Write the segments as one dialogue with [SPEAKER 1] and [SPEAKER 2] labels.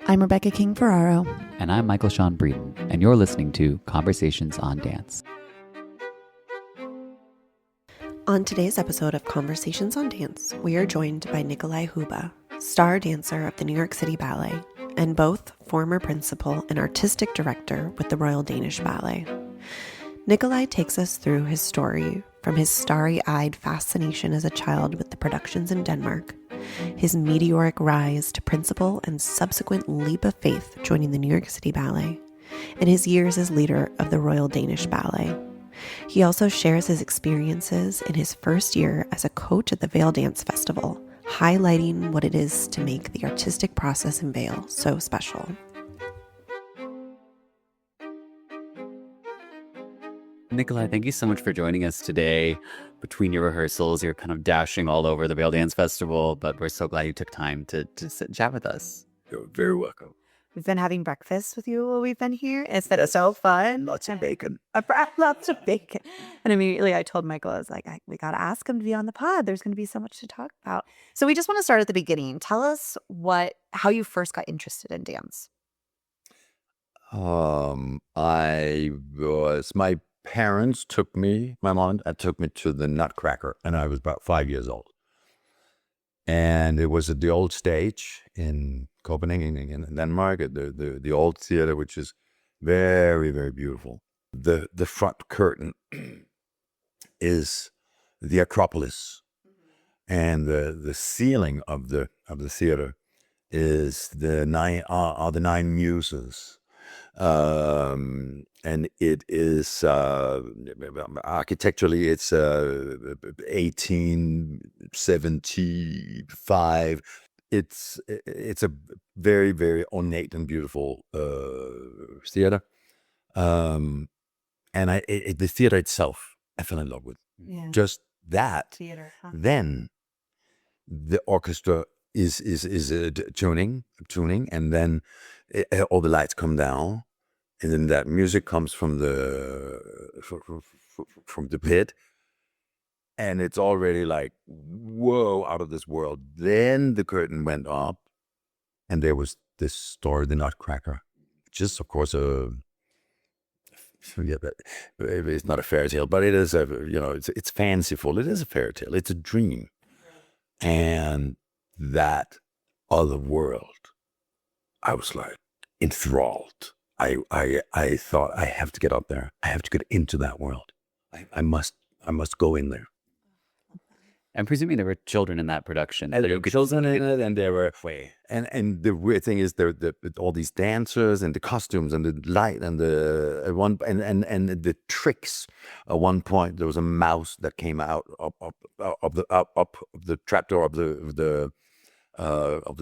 [SPEAKER 1] I'm Rebecca King Ferraro.
[SPEAKER 2] And I'm Michael Sean Breeden, and you're listening to Conversations on Dance.
[SPEAKER 1] On today's episode of Conversations on Dance, we are joined by Nikolaj Hübbe, star dancer of the New York City Ballet, and both former principal and artistic director with the Royal Danish Ballet. Nikolaj takes us through his story from his starry-eyed fascination as a child with the productions in Denmark, his meteoric rise to principal and subsequent leap of faith joining the New York City Ballet, and his years as leader of the Royal Danish Ballet. He also shares his experiences in his first year as a coach at the Vail Dance Festival, highlighting what it is to make the artistic process in Vail so special.
[SPEAKER 2] Nikolaj, thank you so much for joining us today. Between your rehearsals, you're kind of dashing all over the Vail Dance Festival, but we're so glad you took time to sit and chat with us.
[SPEAKER 3] You're very welcome.
[SPEAKER 4] We've been having breakfast with you while we've been here. It's been so fun.
[SPEAKER 3] Lots of bacon.
[SPEAKER 4] Lots of bacon. And immediately I told Michael, I was like, we got to ask him to be on the pod. There's going to be so much to talk about. So we just want to start at the beginning. Tell us how you first got interested in dance.
[SPEAKER 3] My parents took me, my mom and dad took me to the Nutcracker, and I was about 5 years old. And it was at the old stage in Copenhagen, in Denmark, at the old theater, which is very, very beautiful. The front curtain is the Acropolis, and the ceiling of the theater is the nine muses. And it is architecturally, it's 1875. It's a very, very ornate and beautiful theater. And the theater itself, I fell in love with.
[SPEAKER 4] Yeah.
[SPEAKER 3] Just that.
[SPEAKER 4] Theater. Huh?
[SPEAKER 3] Then the orchestra is tuning, and then all the lights come down. And then that music comes from the pit, and it's already like, whoa, out of this world. Then the curtain went up, and there was this story, the Nutcracker, which is, of course, it's not a fairy tale, but it is it's fanciful. It is a fairy tale. It's a dream, and that other world, I was like enthralled. I thought, I have to get up there. I have to get into that world. I must go in there.
[SPEAKER 2] I'm presuming there were children in that production.
[SPEAKER 3] And there were children in it, and there were and the weird thing is there all these dancers and the costumes and the light and the tricks. At one point, there was a mouse that came out up the trapdoor of the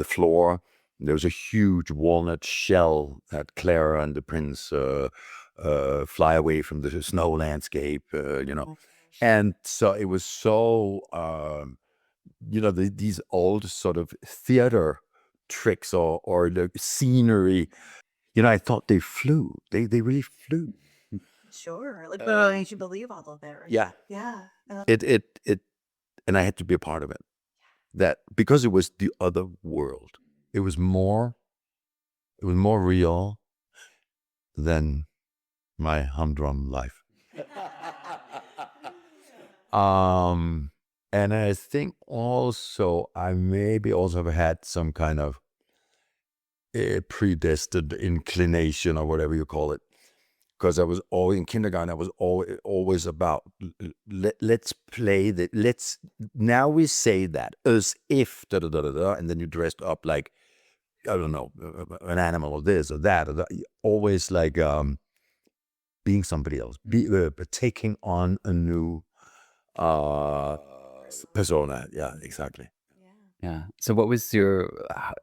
[SPEAKER 3] floor. There was a huge walnut shell that Clara and the prince fly away from the snow landscape, And so it was so, these old sort of theater tricks or the scenery, I thought they flew. They really flew.
[SPEAKER 4] Sure. Like, but makes you believe all of it. Right?
[SPEAKER 3] Yeah.
[SPEAKER 4] Yeah.
[SPEAKER 3] It, and I had to be a part of it. That because it was the other world. It was more real than my humdrum life. And I think also I maybe also have had some kind of predestined inclination or whatever you call it. Because I was always in kindergarten, I was always about let's play now we say that as if and then you dressed up like, I don't know, an animal or this or that, always like being somebody else, taking on a new persona. Yeah, exactly.
[SPEAKER 2] Yeah. So what was your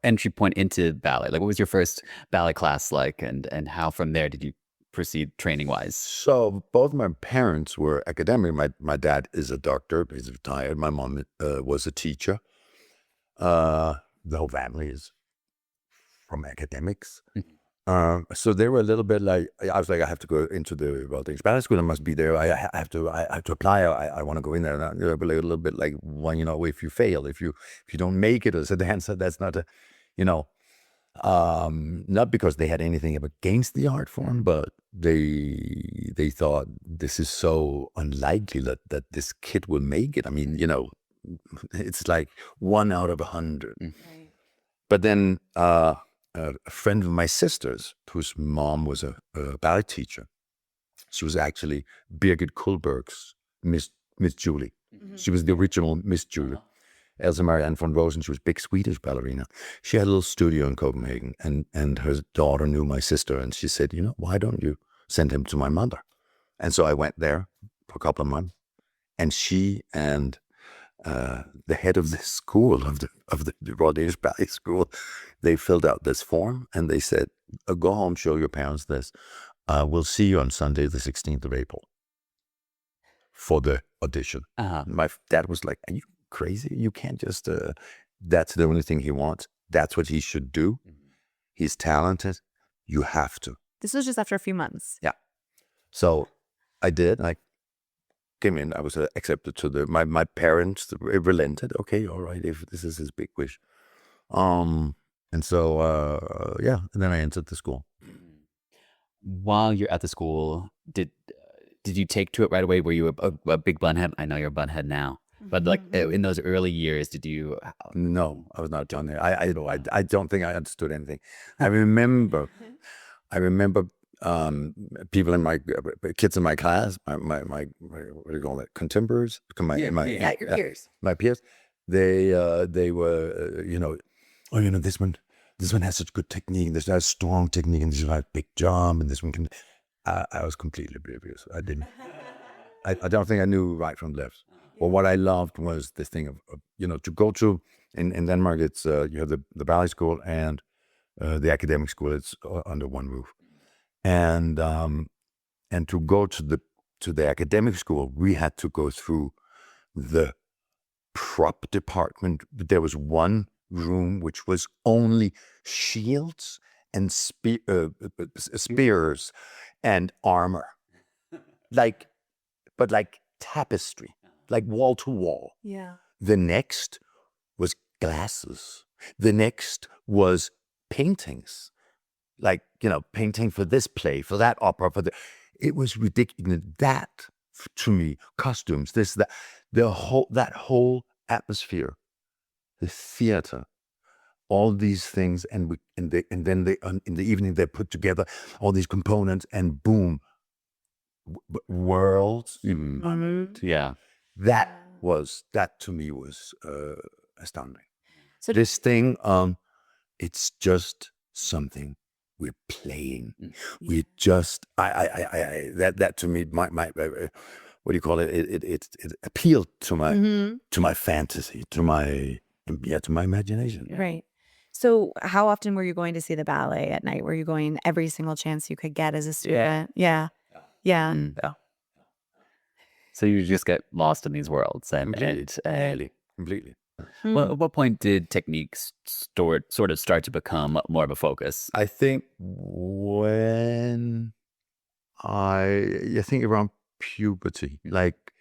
[SPEAKER 2] entry point into ballet? Like, what was your first ballet class like, and how from there did you proceed training-wise?
[SPEAKER 3] So both my parents were academic. My dad is a doctor. He's retired. My mom was a teacher. The whole family is from academics. So they were a little bit like, I was like, I have to go into the Royal Danish Ballet School. I must be there. I have to apply. I want to go in there. And a little bit like, well, if you fail, if you don't make it as a dancer, that's not Not because they had anything against the art form, but they thought this is so unlikely that this kid will make it. I mean, it's like 1 out of 100.
[SPEAKER 4] Right.
[SPEAKER 3] But then a friend of my sister's, whose mom was a ballet teacher, she was actually Birgit Kullberg's Miss Julie. She was the original Miss Julie. Elsa Marianne von Rosen, she was a big Swedish ballerina. She had a little studio in Copenhagen, and her daughter knew my sister, and she said, why don't you send him to my mother? And so I went there for a couple of months, and she and the head of the school, of the Royal Danish Ballet School, they filled out this form, and they said, go home, show your parents this. We'll see you on Sunday, the 16th of April, for the audition. My dad was like, are you crazy? You can't just, that's the only thing he wants. That's what he should do. He's talented. You have to.
[SPEAKER 4] This was just after a few months.
[SPEAKER 3] Yeah. So I did. I came in. I was accepted to my parents relented. Okay, all right, if this is his big wish. And so, and then I entered the school.
[SPEAKER 2] While you're at the school, did you take to it right away? Were you a big bunhead? I know you're a bunhead now. But like in those early years, did you?
[SPEAKER 3] No, I was not down there. I don't think I understood anything. I remember people in my kids in my class, my what do you call it, contemporaries?
[SPEAKER 1] Your peers.
[SPEAKER 3] My peers. They were this one has such good technique. This has strong technique, and this one has big jump, and this one can. I was completely oblivious. I didn't. I don't think I knew right from left. But what I loved was this thing of to go to in Denmark. It's you have the ballet school and the academic school. It's under one roof, and to go to the academic school, we had to go through the prop department. There was one room which was only shields and spears and armor, like tapestry, like wall to wall.
[SPEAKER 4] Yeah.
[SPEAKER 3] The next was glasses. The next was paintings, like painting for this play, for that opera, it was ridiculous. That to me, costumes, that whole atmosphere, the theater, all these things, and then in the evening they put together all these components, and boom, worlds.
[SPEAKER 2] Yeah.
[SPEAKER 3] That to me was astounding.
[SPEAKER 4] So
[SPEAKER 3] this thing, it's just something we're playing. We just, that to me, my what do you call it? It appealed to my fantasy, to my imagination.
[SPEAKER 4] Right. So how often were you going to see the ballet at night? Were you going every single chance you could get as a student? Yeah. Yeah.
[SPEAKER 2] So you just get lost in these worlds, and
[SPEAKER 3] Completely.
[SPEAKER 2] Well, at what point did techniques sort of start to become more of a focus?
[SPEAKER 3] I think when I think around puberty, like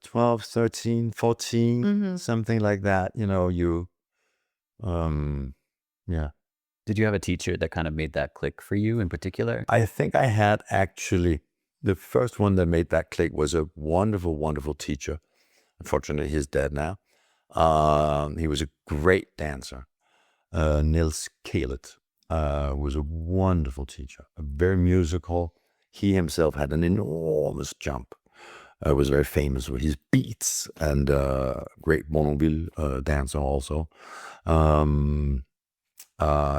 [SPEAKER 3] 12, 13, 14, something like that.
[SPEAKER 2] Did you have a teacher that kind of made that click for you in particular?
[SPEAKER 3] I think I had actually. The first one that made that click was a wonderful, wonderful teacher. Unfortunately, he's dead now. He was a great dancer. Niels Kalet was a wonderful teacher, very musical. He himself had an enormous jump. Was very famous with his beats, and great Bonneville dancer also. I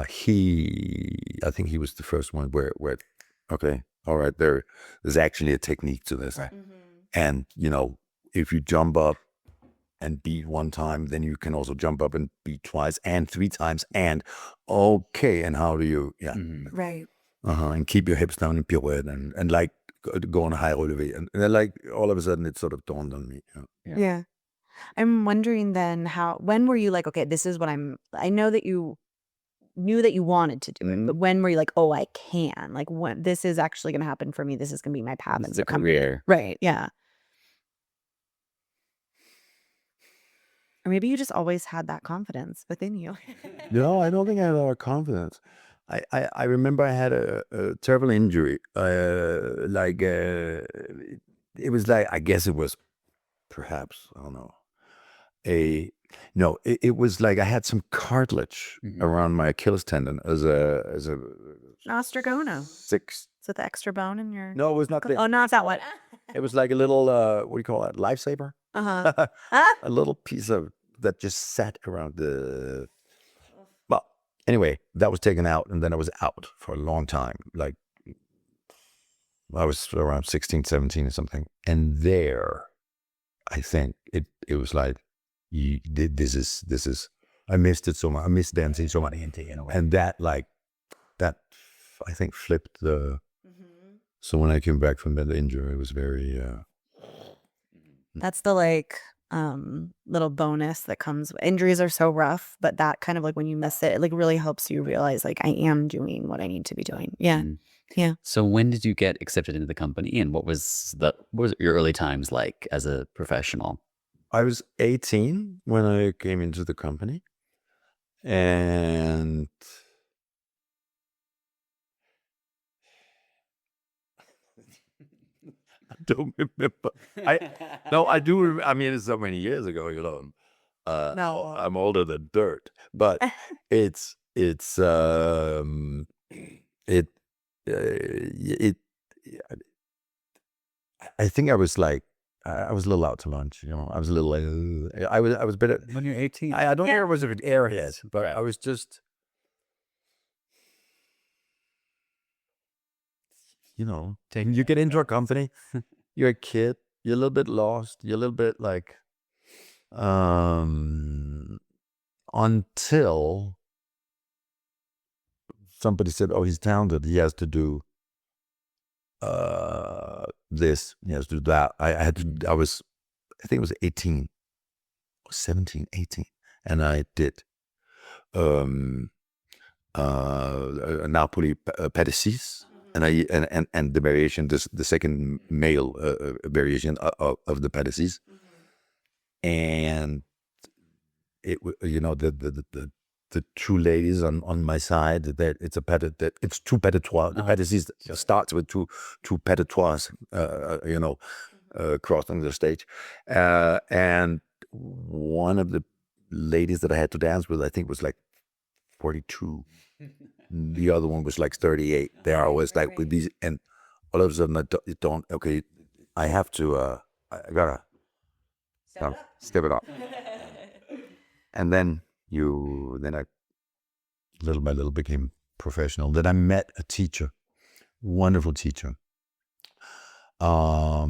[SPEAKER 3] think he was the first one where okay, all right, there's actually a technique to this.
[SPEAKER 2] Right.
[SPEAKER 3] And, if you jump up and beat one time, then you can also jump up and beat twice and 3 times. And okay, and how do you,
[SPEAKER 4] Right.
[SPEAKER 3] and keep your hips down in pirouette and like go on a high relevé. And then like all of a sudden it sort of dawned on me.
[SPEAKER 4] Yeah. I'm wondering then when were you like, okay, this is what I know that you knew that you wanted to do it, but when were you like, oh, I can, like, when this is actually going to happen for me, this is going to be my path.
[SPEAKER 2] This is a career.
[SPEAKER 4] Right. Yeah. Or maybe you just always had that confidence within you.
[SPEAKER 3] No, I don't think I had a lot of confidence. I remember I had a terrible injury. It was like, I guess it was perhaps, I don't know, it was like I had some cartilage around my Achilles tendon as a
[SPEAKER 4] Osteogono.
[SPEAKER 3] 6.
[SPEAKER 4] Is it the extra bone in your?
[SPEAKER 3] No, it was not.
[SPEAKER 4] Oh, no, it's that one.
[SPEAKER 3] It was like a little, what do you call it? Lifesaver?
[SPEAKER 4] Uh-huh.
[SPEAKER 3] A little piece of that just sat around the. Well, anyway, that was taken out, and then I was out for a long time. Like, I was around 16, 17 or something. And there, I think it was like, this is, I missed it so much. I missed dancing so much. And that, I think flipped the. So when I came back from that injury, it was very.
[SPEAKER 4] That's the little bonus that comes. Injuries are so rough, but that kind of like when you miss it, it like really helps you realize like I am doing what I need to be doing. Yeah. Yeah.
[SPEAKER 2] So when did you get accepted into the company, and what was your early times like as a professional?
[SPEAKER 3] I was 18 when I came into the company, and I don't remember. I do. I mean, it's so many years ago.
[SPEAKER 4] No.
[SPEAKER 3] I'm older than dirt, but it's it. I think I was like. I was a little out to lunch, I was a little. I was better
[SPEAKER 2] When you're 18.
[SPEAKER 3] I don't think I was an airhead, but I was just. You get into a company, you're a kid, you're a little bit lost, you're a little bit like, until somebody said, "Oh, he's talented. He has to do this. He has to do that." I think it was 18, 17, 18, and I did a Napoli Pedicis. And and the variation, the second male variation of the Pedicis, and it the two ladies on my side, that it's it's two peditoires. The Pedicis starts with two peditoires, crossing the stage, and one of the ladies that I had to dance with, I think, was like 42. The other one was like 38. They are always like with these, and all of a sudden I have to, I gotta step it up. And then I little by little became professional. Then I met a teacher, wonderful teacher. I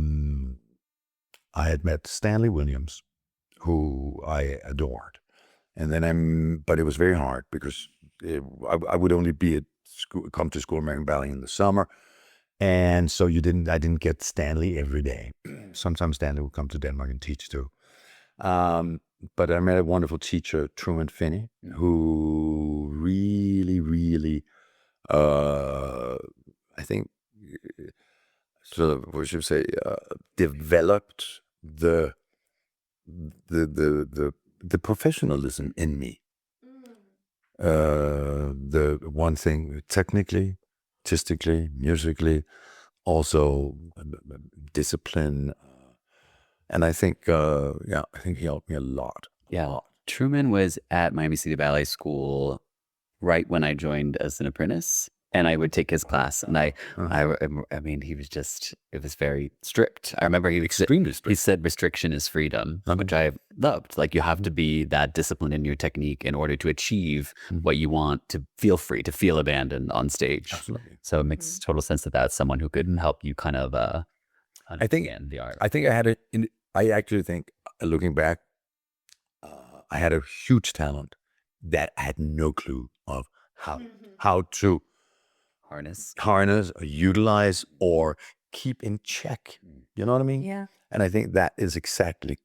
[SPEAKER 3] had met Stanley Williams, who I adored. And then but it was very hard because I would only be at school, come to School of American Ballet in the summer. And so I didn't get Stanley every day. Sometimes Stanley would come to Denmark and teach too. But I met a wonderful teacher, Truman Finney, who really, really, I think, sort of, what should I say, developed the professionalism in me. The one thing, technically, artistically, musically, also discipline, and I think, I think he helped me a lot.
[SPEAKER 2] Yeah, Truman was at Miami City Ballet School right when I joined as an apprentice, and I would take his class, and I mean, he was it was very strict. I remember
[SPEAKER 3] extremely strict.
[SPEAKER 2] He said restriction is freedom, which I loved. Like, you have to be that disciplined in your technique in order to achieve what you want, to feel free, to feel abandoned on stage.
[SPEAKER 3] Absolutely.
[SPEAKER 2] So it makes total sense that that's someone who could help you kind of understand the art.
[SPEAKER 3] I think I had it. I actually think, looking back, I had a huge talent that I had no clue of how to harness or utilize or keep in check. You know what I mean?
[SPEAKER 4] Yeah.
[SPEAKER 3] And I think that is exactly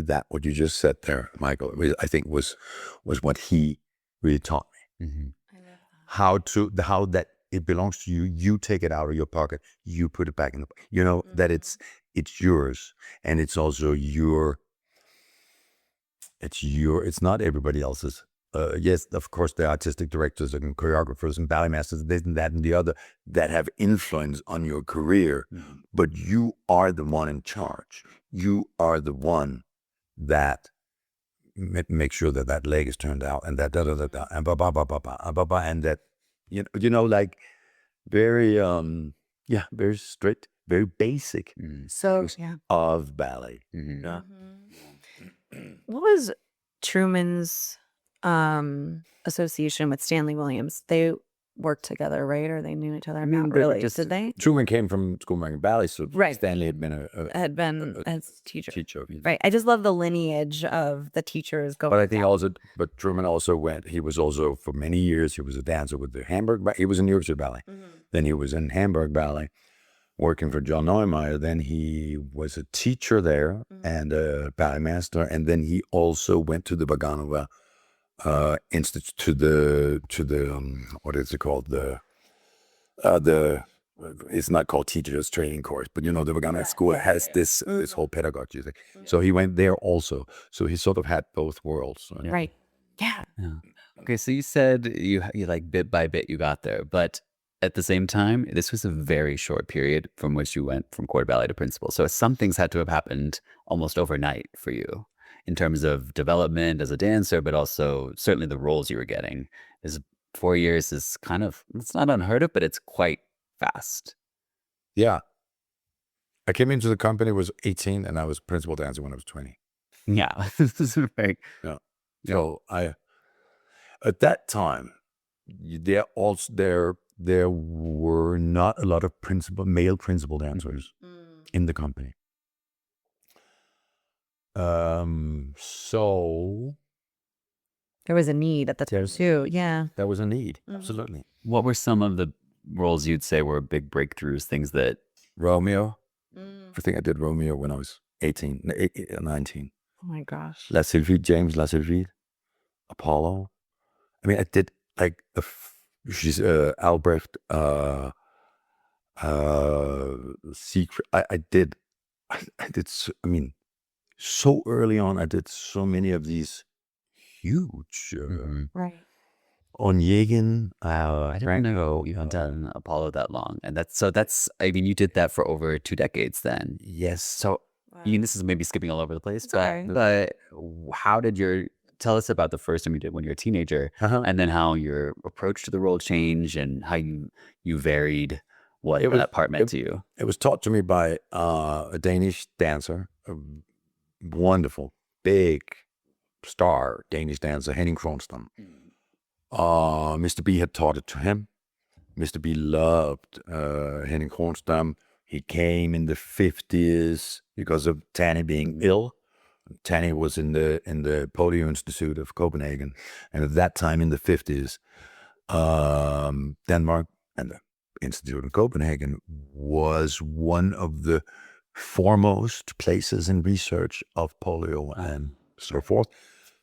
[SPEAKER 3] that, what you just said there, Michael, I think was what he really taught me.
[SPEAKER 4] I love that.
[SPEAKER 3] How that it belongs to you. You take it out of your pocket. You put it back in that it's yours, and it's also your. It's not everybody else's. Yes, of course, there are artistic directors and choreographers and ballet masters, this and that and the other, that have influence on your career. But you are the one in charge. You are the one that makes sure that that leg is turned out and that da da da da and ba ba ba ba ba ba ba, and that like very very strict, very basic
[SPEAKER 4] So yeah.
[SPEAKER 3] of ballet.
[SPEAKER 2] Mhm.
[SPEAKER 4] What was Truman's association with Stanley Williams? They worked together, right? Or they knew each other? Not
[SPEAKER 2] they were
[SPEAKER 4] really.
[SPEAKER 2] just-
[SPEAKER 4] Did they?
[SPEAKER 3] Truman came from School of American Ballet, so
[SPEAKER 4] Right.
[SPEAKER 3] Stanley had been a
[SPEAKER 4] Had been as teacher.
[SPEAKER 3] teacher.
[SPEAKER 4] Right. I just love the lineage of the teachers going.
[SPEAKER 3] But I think
[SPEAKER 4] down.
[SPEAKER 3] but Truman also he was also, for many years, he was a dancer with the he was in New York City Ballet. Then he was in Hamburg Ballet, working for John Neumeier. Then he was a teacher there and a ballet master. And then he also went to the Vaganova Institute, to the what is it called? It's not called teachers training course, but the Vaganova school has this whole pedagogy thing. So he went there also. So he sort of had both worlds.
[SPEAKER 4] Right. Yeah.
[SPEAKER 2] Okay, so you said you like bit by bit you got there, but at the same time, this was a very short period from which you went from quarter ballet to principal. So some things had to have happened almost overnight for you in terms of development as a dancer, but also certainly the roles you were getting. 4 years is it's not unheard of, but it's quite fast.
[SPEAKER 3] Yeah. I came into the company, was 18, and I was principal dancer when I was 20.
[SPEAKER 2] Yeah, this is very.
[SPEAKER 3] Yeah. So at that time, there were not a lot of male principal dancers in the company. So
[SPEAKER 4] There was a need at the time too. Yeah.
[SPEAKER 3] there was a need. Absolutely.
[SPEAKER 2] What were some of the roles you'd say were big breakthroughs, things that
[SPEAKER 3] Romeo. I think I did Romeo when I was 19.
[SPEAKER 4] Oh my gosh.
[SPEAKER 3] La Sylvie, James La Sylvie, Apollo. I mean, I did like she's Albrecht, Secret. I did so early on, I did so many of these huge
[SPEAKER 4] Right.
[SPEAKER 3] Onegin.
[SPEAKER 2] I didn't know you had done Apollo that long. And you did that for over 2 decades then.
[SPEAKER 3] Yes.
[SPEAKER 2] So this is maybe skipping all over the place,
[SPEAKER 4] It's okay.
[SPEAKER 2] but how did tell us about the first time you did when you were a teenager, and then how your approach to the role changed and how you varied what that part meant to you.
[SPEAKER 3] It was taught to me by a Danish dancer, a wonderful, big star Danish dancer, Henning Kronstam. Mr. B had taught it to him. Mr. B loved Henning Kronstam. He came in the 50s because of Tanny being ill. Tanny was in the Polio Institute of Copenhagen, and at that time in the 50s, Denmark and the Institute of Copenhagen was one of the foremost places in research of polio and so forth.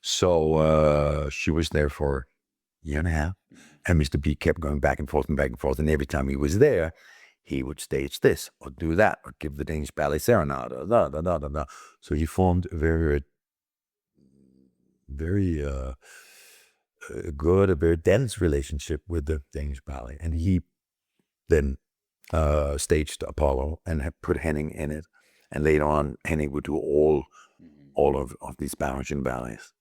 [SPEAKER 3] So she was there for a year and a half, and Mr. B kept going back and forth, and every time he was there, he would stage this or do that or give the Danish Ballet Serenade. So he formed a very, very good, a very dense relationship with the Danish Ballet. And he then staged Apollo and had put Henning in it. And later on, Henning would do all of these Bavarian ballets.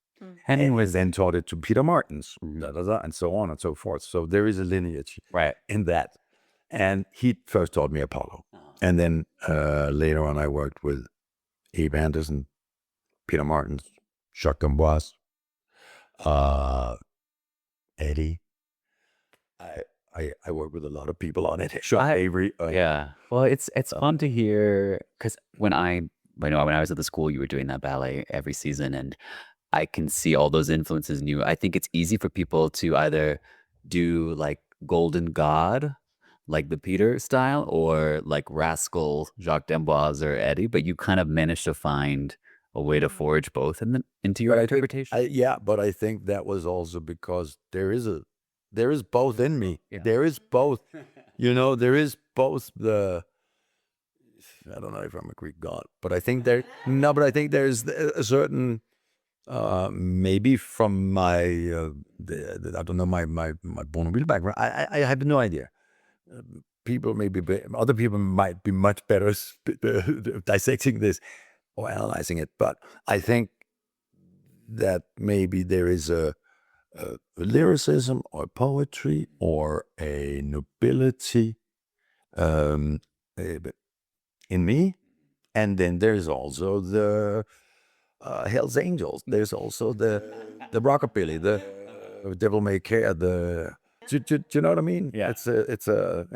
[SPEAKER 3] Henning was then taught it to Peter Martins, and so on and so forth. So there is a lineage in that. And he first taught me Apollo. And then later on, I worked with Abe Anderson, Peter Martins, Jacques Gamboise, Eddie. I work with a lot of people on it. Avery.
[SPEAKER 2] Yeah. Well, it's fun to hear, because when I was at the school, you were doing that ballet every season, and I can see all those influences in you. I think it's easy for people to either do like Golden God, like the Peter style, or like Rascal, Jacques D'Amboise or Eddie, but you kind of managed to find a way to forge both into your interpretation.
[SPEAKER 3] But I think that was also because there is both in me.
[SPEAKER 2] Yeah.
[SPEAKER 3] There is both, there is both I don't know if I'm a Greek god, but I think there's a certain maybe from my, I don't know, my Bonneville background. I have no idea. People other people might be much better dissecting this or analyzing it, but I think that maybe there is a lyricism or poetry or a nobility in me, and then there's also the Hell's Angels. There's also the rockabilly, the Devil May Care. Do you know what I mean?
[SPEAKER 2] Yeah.
[SPEAKER 3] It's a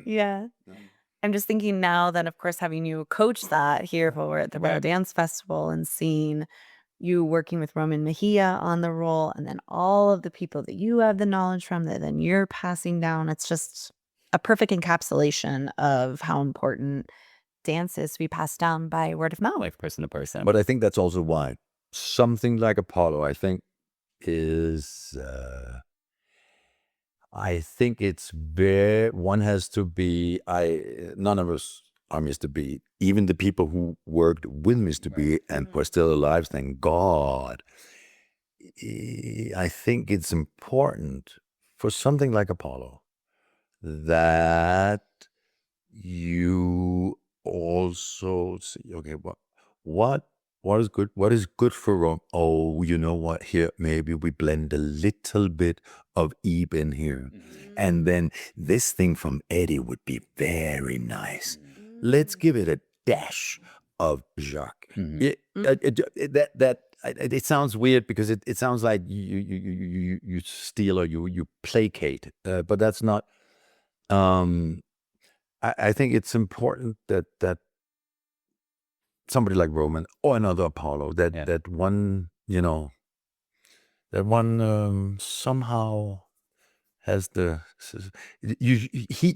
[SPEAKER 4] Yeah. I'm just thinking now that, of course, having you coach that here over at the Royal Dance Festival and seeing you working with Roman Mejia on the role, and then all of the people that you have the knowledge from that then you're passing down. It's just a perfect encapsulation of how important dance is to be passed down by word of mouth.
[SPEAKER 2] Like person to person.
[SPEAKER 3] But I think that's also why something like Apollo, I think, is. I think it's very. One has to be. None of us are Mr. B. Even the people who worked with Mr. B and were still alive, thank God. I think it's important for something like Apollo that you also see, okay, what is good? What is good for Rome? Oh, you know what? Here, maybe we blend a little bit of Eve in here. And then this thing from Eddie would be very nice. Let's give it a dash of Jacques. It sounds weird because it sounds like you steal or you placate, but that's not. I think it's important that somebody like Roman or another Apollo that one, that one somehow has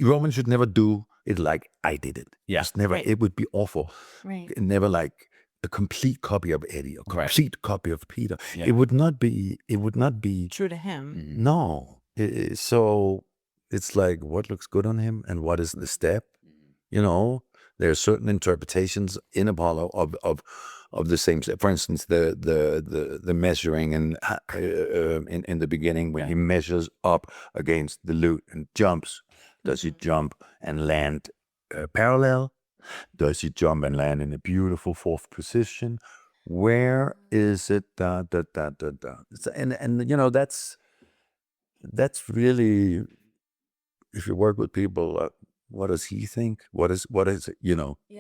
[SPEAKER 3] Roman should never do it like I did it.
[SPEAKER 2] Yeah.
[SPEAKER 3] It's never.
[SPEAKER 4] Right.
[SPEAKER 3] It would be awful.
[SPEAKER 4] Right.
[SPEAKER 3] Never like a complete copy of Eddie, a complete copy of Peter.
[SPEAKER 2] Yeah.
[SPEAKER 3] It would not be
[SPEAKER 4] True to him.
[SPEAKER 3] No. So it's like, what looks good on him and what is the step? There are certain interpretations in Apollo of the same step. For instance, the measuring and in the beginning when he measures up against the lute and jumps. Does he jump and land parallel? Does he jump and land in a beautiful fourth position? Where is it? And that's really, if you work with people, what does he think? What is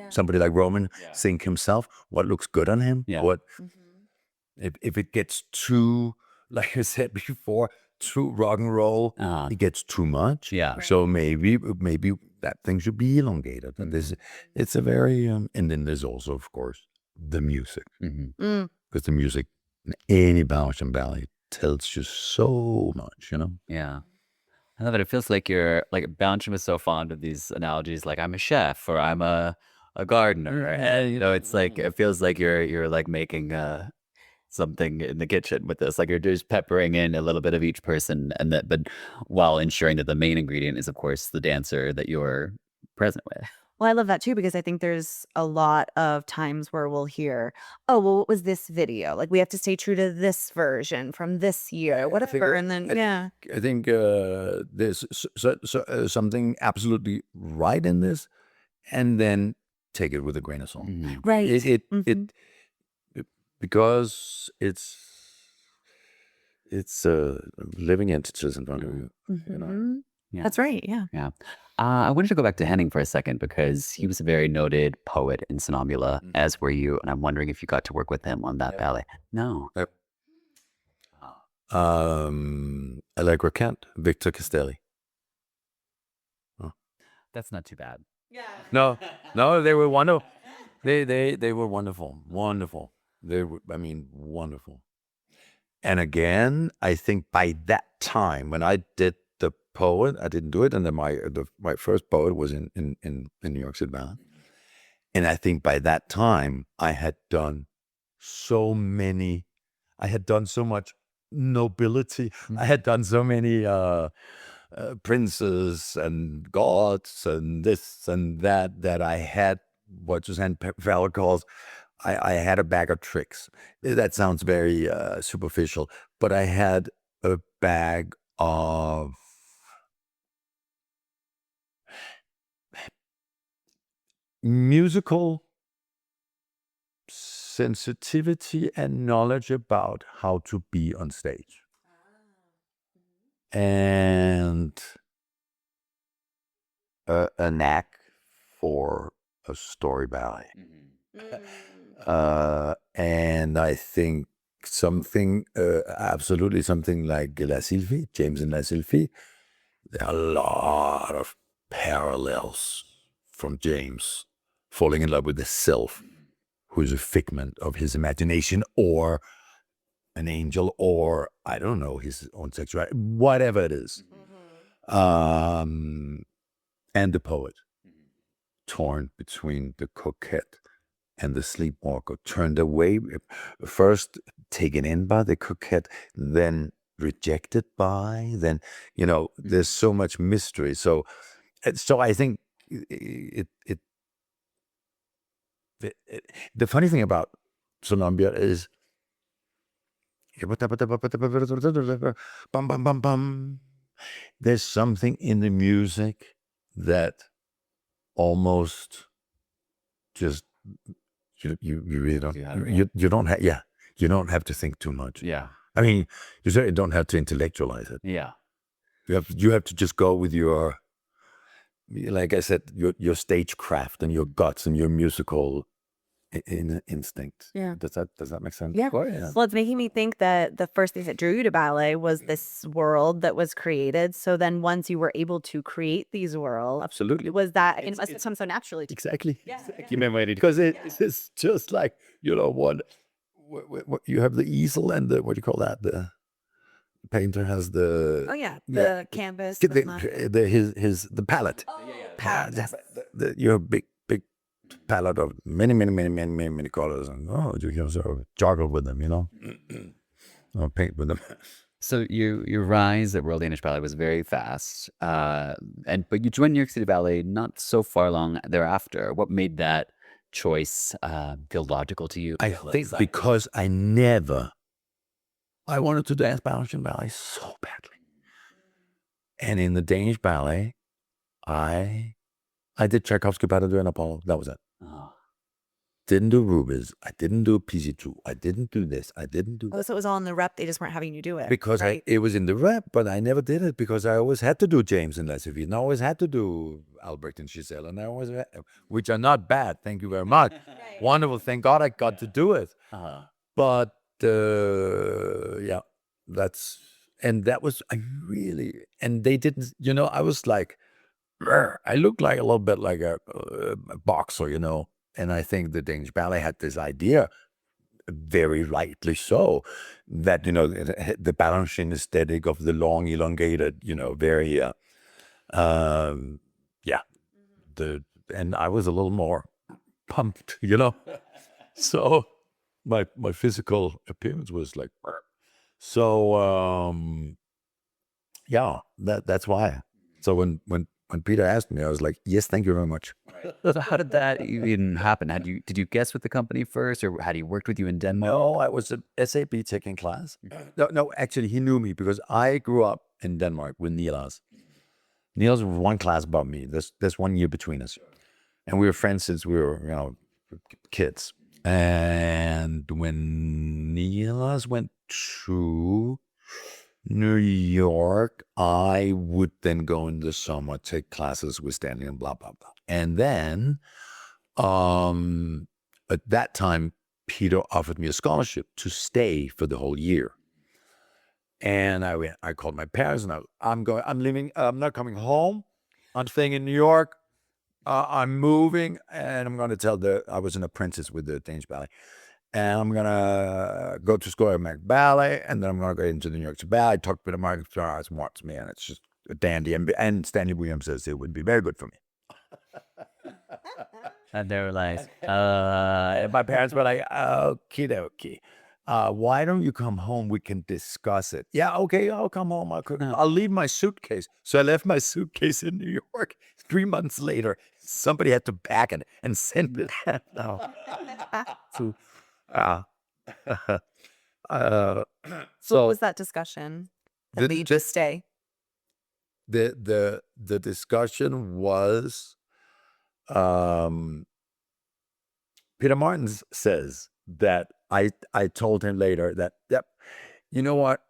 [SPEAKER 3] somebody like Roman think himself? What looks good on him?
[SPEAKER 2] Yeah.
[SPEAKER 3] What if it gets too, like I said before, too rock and roll, it gets too much.
[SPEAKER 2] Yeah.
[SPEAKER 3] So maybe that thing should be elongated. And it's a very and then there's also, of course, the music. Because the music in any Bauhaus ballet tells you so much,
[SPEAKER 2] Yeah. I love it. It feels like Balanchine was so fond of these analogies, like I'm a chef or I'm a gardener. And, it's like, it feels like you're like making something in the kitchen with this. Like you're just peppering in a little bit of each person, but while ensuring that the main ingredient is, of course, the dancer that you're present with.
[SPEAKER 4] Well, I love that too, because I think there's a lot of times where we'll hear, oh, well, what was this video? Like we have to stay true to this version from this year, whatever. And then,
[SPEAKER 3] I think there's something absolutely right in this, and then take it with a grain of salt.
[SPEAKER 4] Right.
[SPEAKER 3] It because it's living entities in front of you.
[SPEAKER 2] Yeah.
[SPEAKER 4] That's right. Yeah.
[SPEAKER 2] Yeah. I wanted to go back to Henning for a second because he was a very noted poet in Sonambula, as were you. And I'm wondering if you got to work with him on that ballet. No.
[SPEAKER 3] Allegra Kent, Victor Castelli.
[SPEAKER 2] That's not too bad.
[SPEAKER 4] Yeah.
[SPEAKER 3] No, they were wonderful. They were wonderful. They were, wonderful. And again, I think by that time when I did the poet, I didn't do it, and then my first poet was in New York City Ballet. And I think by that time I had done so much nobility. I had done so many princes and gods and this and that I had what Suzanne Fowler calls I had a bag of tricks. That sounds very superficial, but I had a bag of musical sensitivity and knowledge about how to be on stage. And a knack for a story ballet. And I think absolutely something like La Sylphie, James and La Sylphie, there are a lot of parallels from James falling in love with the self, who is a figment of his imagination, or an angel, or I don't know, his own sexuality, whatever it is. And the poet, torn between the coquette and the sleepwalker, turned away, first taken in by the coquette, then rejected by, then, there's so much mystery. So I think the funny thing about Columbia is bum, bum, bum, bum. There's something in the music that almost just you really don't you don't have you don't have to think too much.
[SPEAKER 2] Yeah.
[SPEAKER 3] I mean, you certainly don't have to intellectualize it.
[SPEAKER 2] Yeah.
[SPEAKER 3] You have to just go with your, like I said, your stagecraft and your guts and your musical instinct.
[SPEAKER 4] Yeah.
[SPEAKER 3] Does that make sense?
[SPEAKER 4] Yeah.
[SPEAKER 3] Yeah.
[SPEAKER 4] Well, it's making me think that the first thing that drew you to ballet was this world that was created. So then once you were able to create these worlds,
[SPEAKER 3] Absolutely.
[SPEAKER 4] was that, it must have come so naturally to you.
[SPEAKER 3] Exactly.
[SPEAKER 4] Yeah.
[SPEAKER 3] Because it's just like, what you have the easel and the, what do you call that? The painter has the,
[SPEAKER 4] Oh yeah, the canvas.
[SPEAKER 3] the palette. Palette. You have big palette of many colors, and you can sort of juggle with them, or paint with them.
[SPEAKER 2] So your rise at Royal Danish Ballet was very fast, but you joined New York City Ballet not so far long thereafter. What made that choice feel logical to you?
[SPEAKER 3] I think because I wanted to dance Belgian ballet so badly, and in the Danish ballet, I did Tchaikovsky, Pas de Deux, and Apollo. That was it.
[SPEAKER 2] Oh.
[SPEAKER 3] Didn't do Rubens. I didn't do PC2. I didn't do this. I didn't do that.
[SPEAKER 4] Oh, so it was all in the rep. They just weren't having you do it.
[SPEAKER 3] Because
[SPEAKER 4] right?
[SPEAKER 3] it was in the rep, but I never did it because I always had to do James and La Sylphie, and I always had to do Albrecht and Giselle, and which are not bad. Thank you very much. Right. Wonderful. Thank God I got to do it. But yeah, that was and they didn't. I was like, I looked like a little bit like a boxer, and I think the Danish ballet had this idea, very rightly so, that the balancing aesthetic of the long, elongated, very and I was a little more pumped, so my physical appearance was like, so yeah, that's why. So when Peter asked me, I was like, yes, thank you very much.
[SPEAKER 2] So how did that even happen? Did you guess with the company first, or had he worked with you in Denmark?
[SPEAKER 3] No, I was an SAP taking class. No, actually, he knew me because I grew up in Denmark with Nikolaj. Nikolaj was one class above me. There's 1 year between us, and we were friends since we were kids. And when Nikolaj went to New York, I would then go in the summer, take classes with Stanley and blah, blah, blah. And then at that time, Peter offered me a scholarship to stay for the whole year. And I called my parents and I'm leaving, I'm not coming home. I'm staying in New York. I'm moving, and I'm going to tell I was an apprentice with the Danish Ballet. And I'm going to go to school at Ballet, and then I'm going to go into the New York City Ballet. I talked with the market stars, wants me, and it's just a dandy. And Stanley Williams says it would be very good for me.
[SPEAKER 2] And they were like,
[SPEAKER 3] my parents were like, okie dokie. why don't you come home? We can discuss it. Yeah, okay, I'll come home. I'll leave my suitcase. So I left my suitcase in New York. 3 months later, somebody had to pack it and send it. No. So, uh,
[SPEAKER 4] What
[SPEAKER 3] so
[SPEAKER 4] was that discussion that
[SPEAKER 3] the,
[SPEAKER 4] made you
[SPEAKER 3] the,
[SPEAKER 4] stay?
[SPEAKER 3] the discussion was, Peter Martins says that I told him later that, yep, you know what?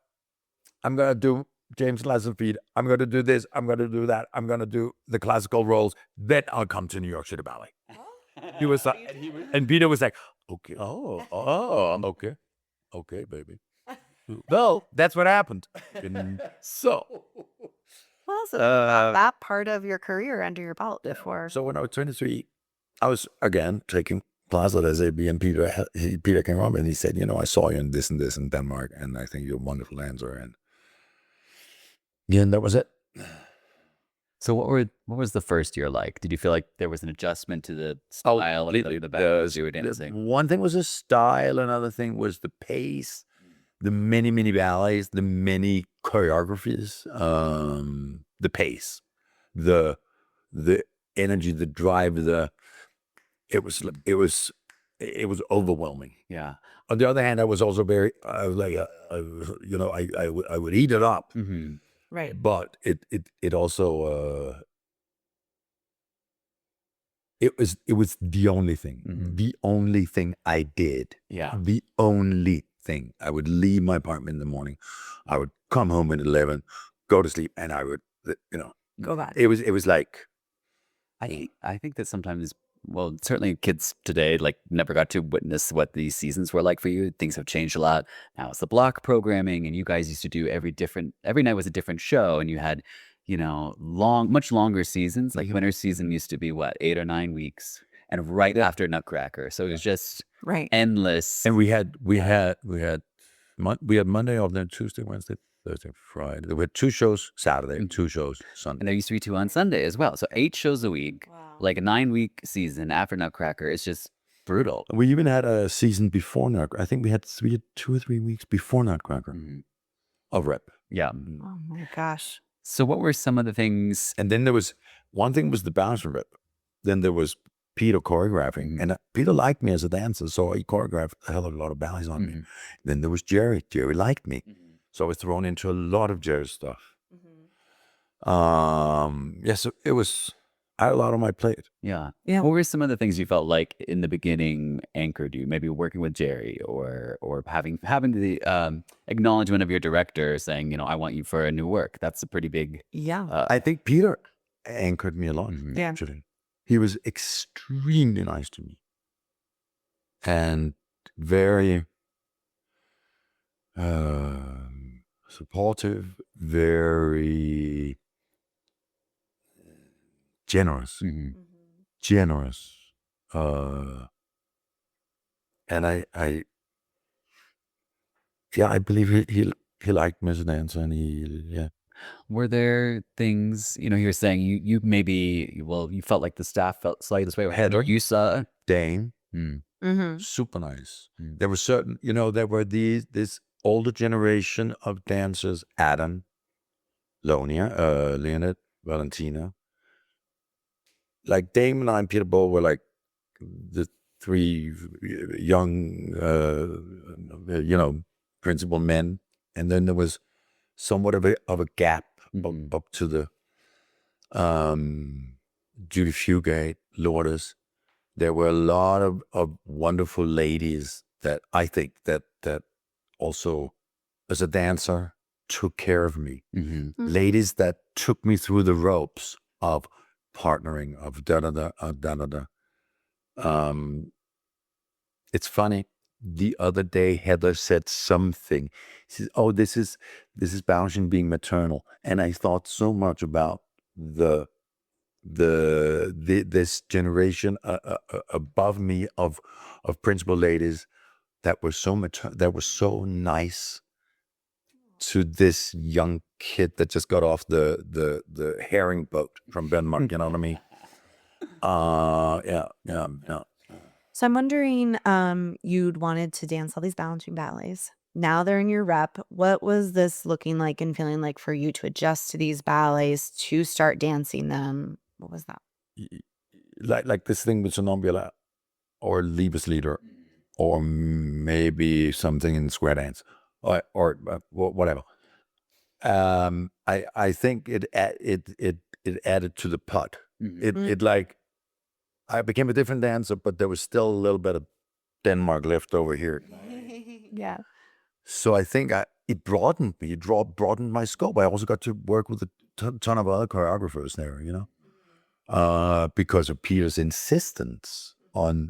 [SPEAKER 3] I'm going to do James Lazenfeed. I'm going to do this. I'm going to do that. I'm going to do the classical roles. Then I'll come to New York City Ballet. He was like, and Peter was like, okay, okay, baby. Well, that's what happened. And so,
[SPEAKER 4] Well, so that part of your career under your belt before.
[SPEAKER 3] so when I was 23, I was again taking classes at SAB, and Peter came up and he said, you know, I saw you in this and this in Denmark, and I think you're a wonderful dancer. And yeah, and that was it.
[SPEAKER 2] So what was the first year like? Did you feel like there was an adjustment to the style of the ballet you were dancing?
[SPEAKER 3] One thing was the style, another thing was the pace, the many ballets, the many choreographies, the pace, the energy, the drive, it was overwhelming.
[SPEAKER 2] Yeah.
[SPEAKER 3] On the other hand, I was also very I would eat it up.
[SPEAKER 2] Mm-hmm.
[SPEAKER 4] Right.
[SPEAKER 3] But it also it was the only thing.
[SPEAKER 2] Mm-hmm.
[SPEAKER 3] The only thing I did.
[SPEAKER 2] Yeah.
[SPEAKER 3] The only thing. I would leave my apartment in the morning. I would come home at 11, go to sleep, and I would
[SPEAKER 4] Go back.
[SPEAKER 3] it was like
[SPEAKER 2] I think that sometimes, well, certainly kids today like never got to witness what these seasons were like for you. Things have changed a lot. Now it's the block programming, and you guys used to do every night was a different show, and you had, much longer seasons. Like winter season used to be 8 or 9 weeks, and right after Nutcracker, so it was just endless.
[SPEAKER 3] And we had Monday off, then Tuesday, Wednesday, Thursday, Friday. We had 2 shows Saturday and 2 shows Sunday.
[SPEAKER 2] And there used to be 2 on Sunday as well. So 8 shows a week, like a 9-week season after Nutcracker. It's just brutal.
[SPEAKER 3] We even had a season before Nutcracker. I think we had 2 or 3 weeks before Nutcracker of rep.
[SPEAKER 2] Yeah.
[SPEAKER 4] Oh my gosh.
[SPEAKER 2] So what were some of the things?
[SPEAKER 3] And then there was, one thing was the balance rep. Then there was Peter choreographing. And Peter liked me as a dancer, so he choreographed a hell of a lot of ballets on me. Then there was Jerry. Jerry liked me. So I was thrown into a lot of Jerry's stuff. So it was, I had a lot on my plate.
[SPEAKER 2] Yeah. What were some of the things you felt like in the beginning anchored you? Maybe working with Jerry or having the acknowledgement of your director saying, I want you for a new work. That's a pretty big.
[SPEAKER 4] Yeah.
[SPEAKER 3] I think Peter anchored me a lot.
[SPEAKER 4] Yeah.
[SPEAKER 3] Actually. He was extremely nice to me. And very supportive, very generous. Generous. And I believe he liked me as a dancer, and
[SPEAKER 2] Were there things, you were saying you maybe, you felt like the staff felt slightly this way.
[SPEAKER 3] Heather.
[SPEAKER 2] You saw
[SPEAKER 3] Dane, super nice. There were certain, there were this older generation of dancers, Adam, Leonard, Valentina. Like Dame and I and Peter Ball were like the 3 young, principal men. And then there was somewhat of a gap up to the Judy Fugate, Lourdes. There were a lot of wonderful ladies that I think that also, as a dancer, took care of me. Ladies that took me through the ropes of partnering, of da-da-da. It's funny. The other day, Heather said something. She says, "Oh, this is Baushin being maternal," and I thought so much about this generation above me of principal ladies that were so nice to this young kid that just got off the herring boat from Denmark. You know what I mean? Yeah.
[SPEAKER 4] So I'm wondering, you'd wanted to dance all these balancing ballets. Now they're in your rep. What was this looking like and feeling like for you to adjust to these ballets, to start dancing them? What was that?
[SPEAKER 3] Like this thing with Sonombula or Liebeslieder or maybe something in square dance or whatever. I think it added to the pot. It like I became a different dancer, but there was still a little bit of Denmark left over here.
[SPEAKER 4] Yeah.
[SPEAKER 3] So I think it broadened me. It broadened my scope. I also got to work with a ton of other choreographers there, because of Peter's insistence on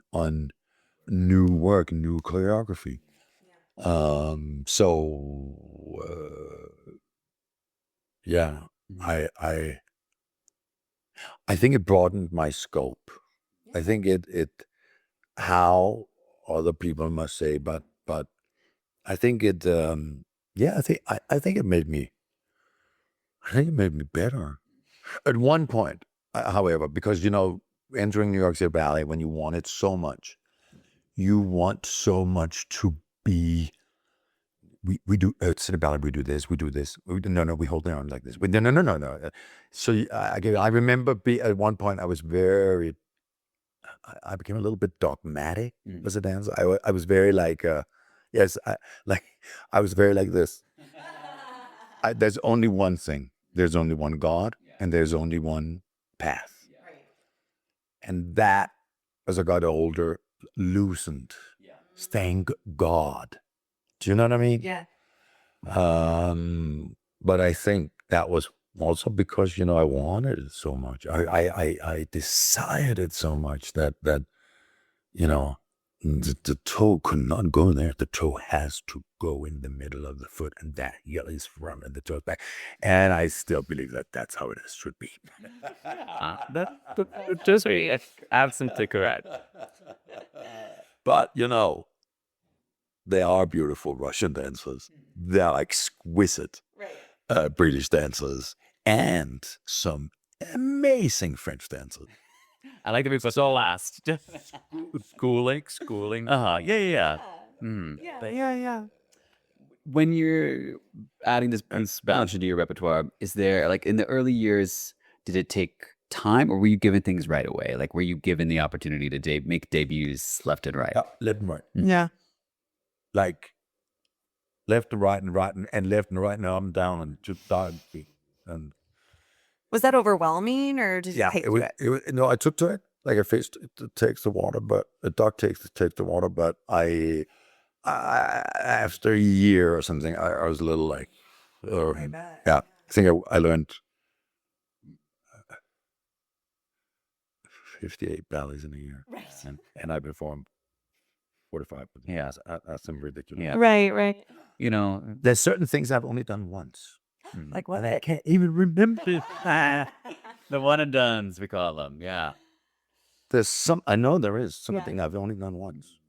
[SPEAKER 3] new work, new choreography. Yeah, I think it broadened my scope. I think it how other people must say, but I think it I think it made me better. At one point, however, because entering New York City Ballet, when you want it so much, you want so much to be. We do City Ballet. We do this. We do this. No. We hold it on like this. No. So I remember at one point I was very. I became a little bit dogmatic as a dancer. I was very like, yes, I was very like this. There's only one thing. There's only one God, and there's only one path. And that, as I got older, loosened. Thank God. Do you know what I mean?
[SPEAKER 4] Yeah.
[SPEAKER 3] But I think that was also because I wanted it so much. I desired it so much that the toe could not go there. The toe has to go in the middle of the foot, and that heel is front and the toe back. And I still believe that that's how it should be.
[SPEAKER 2] That's just absolutely correct.
[SPEAKER 3] But they are beautiful Russian dancers. They are exquisite British dancers, and some amazing French dancers.
[SPEAKER 2] I like that we put so last.
[SPEAKER 3] Schooling.
[SPEAKER 2] Yeah.
[SPEAKER 4] Yeah.
[SPEAKER 2] When you're adding this balance to your repertoire, is there, like, in the early years, did it take time, or were you given things right away? Like, were you given the opportunity to make debuts left and right?
[SPEAKER 3] Yeah, left and right.
[SPEAKER 4] Yeah.
[SPEAKER 3] Like left and right and left and right and up and down and just down and
[SPEAKER 4] Was that overwhelming, or did you take to it?
[SPEAKER 3] I took to it. Like a fish takes the water, but a duck takes the water. But I after a year or something, I was a little like, I think I learned 58 ballets in a year, and I performed 45.
[SPEAKER 2] Yeah.
[SPEAKER 3] That's some ridiculous.
[SPEAKER 2] Yeah.
[SPEAKER 4] Right.
[SPEAKER 3] There's certain things I've only done once.
[SPEAKER 4] Like what?
[SPEAKER 3] And I can't even remember.
[SPEAKER 2] The one and dones, we call them. Yeah.
[SPEAKER 3] I know there is something I've only done once.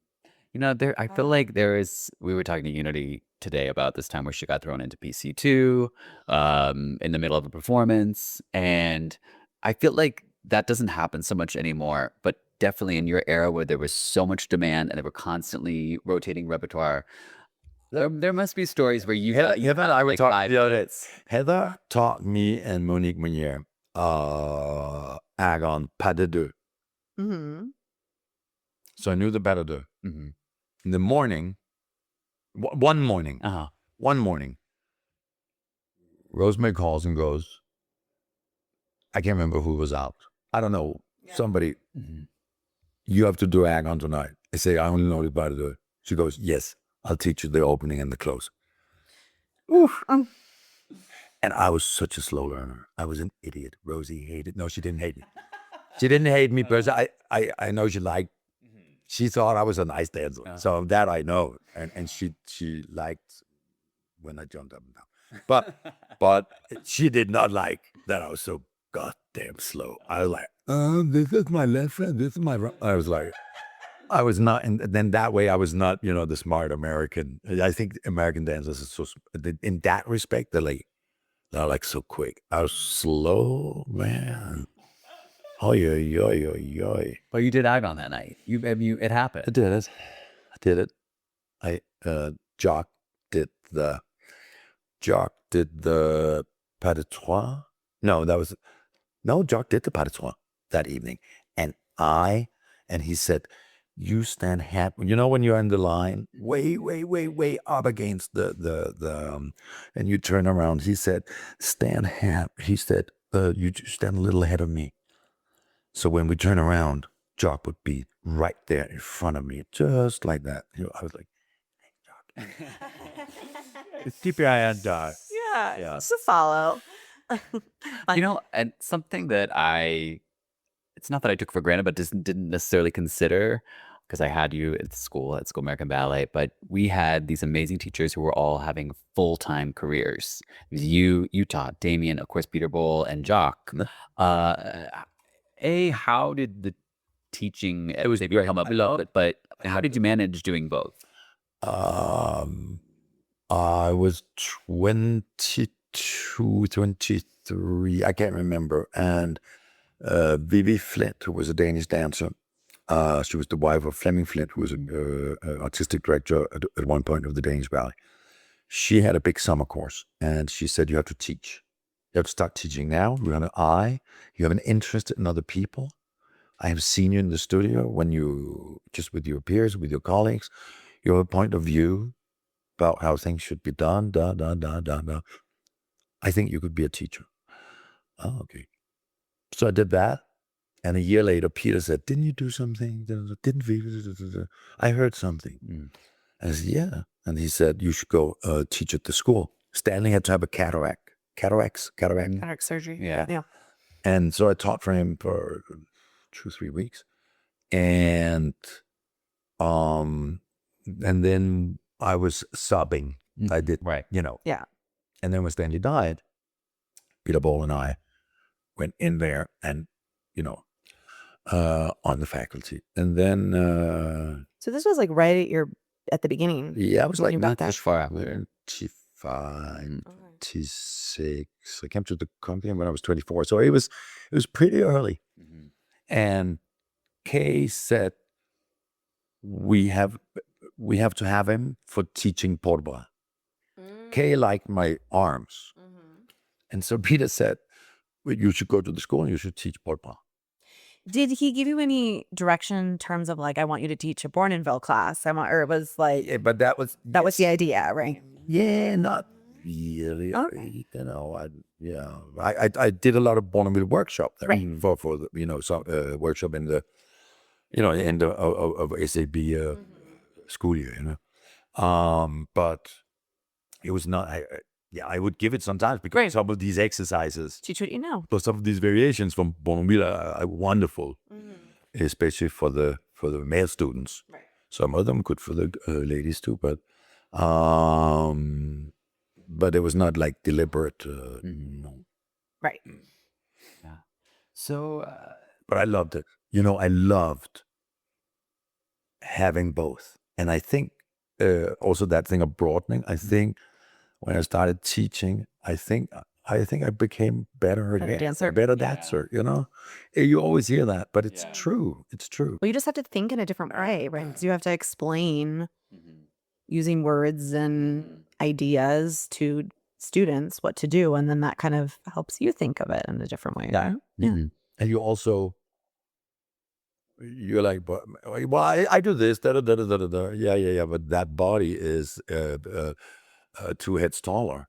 [SPEAKER 2] I feel like we were talking to Unity today about this time where she got thrown into PC2 in the middle of a performance. And I feel like that doesn't happen so much anymore, but definitely in your era where there was so much demand and they were constantly rotating repertoire, there must be stories where
[SPEAKER 3] Heather and I were talking. Heather taught me and Monique Meunier Agon Pas de deux.
[SPEAKER 4] Mm-hmm.
[SPEAKER 3] So I knew the pas de deux.
[SPEAKER 2] Mm-hmm.
[SPEAKER 3] In the morning, one morning, Rosemary calls and goes, I can't remember who was out. I don't know. Somebody, you have to do Agon tonight. I say, I only know the pas de deux. She goes, yes, I'll teach you the opening and the close.
[SPEAKER 4] Oof.
[SPEAKER 3] And I was such a slow learner. I was an idiot. Rosie hated. No, she didn't hate me. She didn't hate me, but I know she liked. She thought I was a nice dancer. So that I know. And she liked when I jumped up and down. But she did not like that I was so goddamn slow. I was like, this is my left hand, this is my right. I was not, and then that way I was not, the smart American. I think American dancers are so, in that respect, they're like so quick. I was slow, man. Oh, yeah.
[SPEAKER 2] But you did act on that night. It happened.
[SPEAKER 3] I did it. Jock did the pas de trois. No, Jock did the pas de trois that evening, and he said, "You stand you know when you're in the line, way up against and you turn around." He said, "Stand He said, "You stand a little ahead of me." So when we turn around, Jock would be right there in front of me, just like that. I was like, keep your eye on Jock.
[SPEAKER 4] Yeah. It's a follow.
[SPEAKER 2] And something that it's not that I took for granted, but didn't necessarily consider, because I had you at School American Ballet, but we had these amazing teachers who were all having full-time careers. You taught Damien, of course, Peter Bowl, and Jock. How did the teaching, it was come up a little bit, but how did you manage doing both?
[SPEAKER 3] I was 22, 23, I can't remember. And Vivi Flint, who was a Danish dancer, she was the wife of Flemming Flint, who was an artistic director at one point of the Danish Ballet. She had a big summer course, and she said, "You have to teach. You have to start teaching now. You have an interest in other people. I have seen you in the studio when you, just with your peers, with your colleagues, you have a point of view about how things should be done, I think you could be a teacher." Oh, okay. So I did that. And a year later, Peter said, "Didn't you do something? Didn't we? I heard something." I said, "Yeah." And he said, "You should go teach at the school." Stanley had to have a cataract. Cataract
[SPEAKER 4] surgery.
[SPEAKER 2] Yeah.
[SPEAKER 3] And so I taught for him for 2-3 weeks. And then I was subbing. I did,
[SPEAKER 2] right.
[SPEAKER 4] Yeah.
[SPEAKER 3] And then when Stanley died, Peter Bowl and I went in there and, on the faculty. And then,
[SPEAKER 4] So this was like right at the beginning.
[SPEAKER 3] I was like,
[SPEAKER 4] not
[SPEAKER 2] that far out.
[SPEAKER 3] 25, 26. I came to the company when I was 24. So it was pretty early. And Kay said, we have to have him for teaching Portobello. Kay liked my arms. And so Peter said, "Well, you should go to the school and you should teach Portobello."
[SPEAKER 4] Did he give you any direction in terms of like, I want you to teach a Bournonville class? Or it was like,
[SPEAKER 3] Yeah, but that was
[SPEAKER 4] the idea, right?
[SPEAKER 3] Yeah, not really. I did a lot of Bournonville workshop there,
[SPEAKER 4] Right.
[SPEAKER 3] for the, some workshop in the, end of SAB school year, but it was not. I would give it sometimes because some of these exercises,
[SPEAKER 4] Teach what you know.
[SPEAKER 3] but some of these variations from Bournonville are wonderful, especially for the male students.
[SPEAKER 4] Right.
[SPEAKER 3] Some of them good for the ladies too, but it was not like deliberate. No.
[SPEAKER 4] Right.
[SPEAKER 2] Yeah. So,
[SPEAKER 3] But I loved it. I loved having both, and I think also that thing of broadening. I think when I started teaching, I think I became better
[SPEAKER 4] dancer.
[SPEAKER 3] better dancer. You always hear that, but it's true. It's true.
[SPEAKER 4] Well, you just have to think in a different way, right? Because you have to explain using words and ideas to students what to do, and then that kind of helps you think of it in a different way.
[SPEAKER 3] Yeah.
[SPEAKER 2] Mhm.
[SPEAKER 3] And you're like, well, I do this, da da da da da da. Yeah. But that body is 2 heads taller,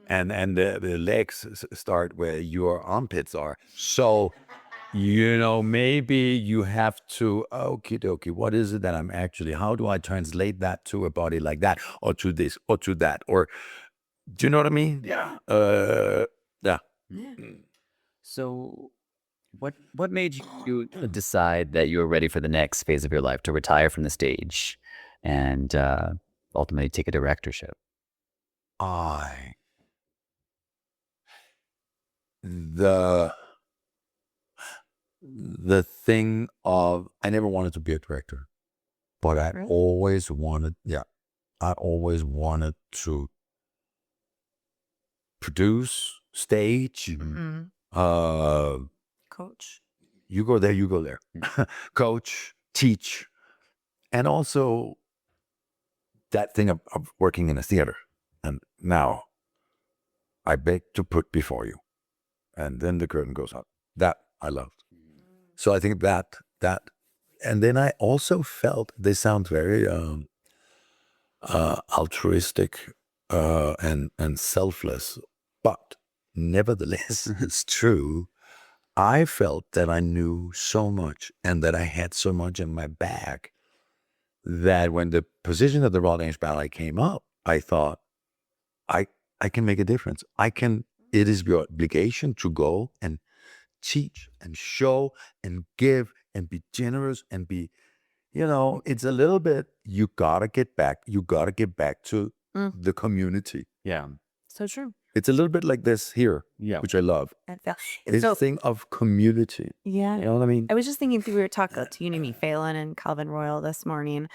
[SPEAKER 3] and the legs start where your armpits are. So, maybe you have to, okie dokie, what is it that I'm actually? How do I translate that to a body like that, or to this, or to that, or do you know what I mean?
[SPEAKER 2] Yeah.
[SPEAKER 3] Yeah.
[SPEAKER 2] So, what made you decide that you were ready for the next phase of your life, to retire from the stage and ultimately take a directorship?
[SPEAKER 3] The thing of, I never wanted to be a director, but I
[SPEAKER 4] Really?
[SPEAKER 3] always wanted to produce, stage,
[SPEAKER 4] Mm-hmm.
[SPEAKER 3] uh,
[SPEAKER 4] Coach.
[SPEAKER 3] You go there, you go there. Coach, teach, and also that thing of working in a theater. And now I beg to put before you. And then the curtain goes up. That I loved. So I think that, and then I also felt, they sound very altruistic and selfless, but nevertheless, it's true. I felt that I knew so much and that I had so much in my bag that when the position of the Royal Danish Ballet came up, I thought, I can make a difference. It is your obligation to go and teach and show and give and be generous and be, it's a little bit, you gotta get back to the community.
[SPEAKER 2] Yeah.
[SPEAKER 4] So true.
[SPEAKER 3] It's a little bit like this here,
[SPEAKER 2] Yeah.
[SPEAKER 3] which I love. It's
[SPEAKER 4] So,
[SPEAKER 3] a thing of community.
[SPEAKER 4] yeah.
[SPEAKER 3] You know what I mean?
[SPEAKER 4] I was just thinking through, we were talking to you, me, Phelan and Calvin Royal this morning,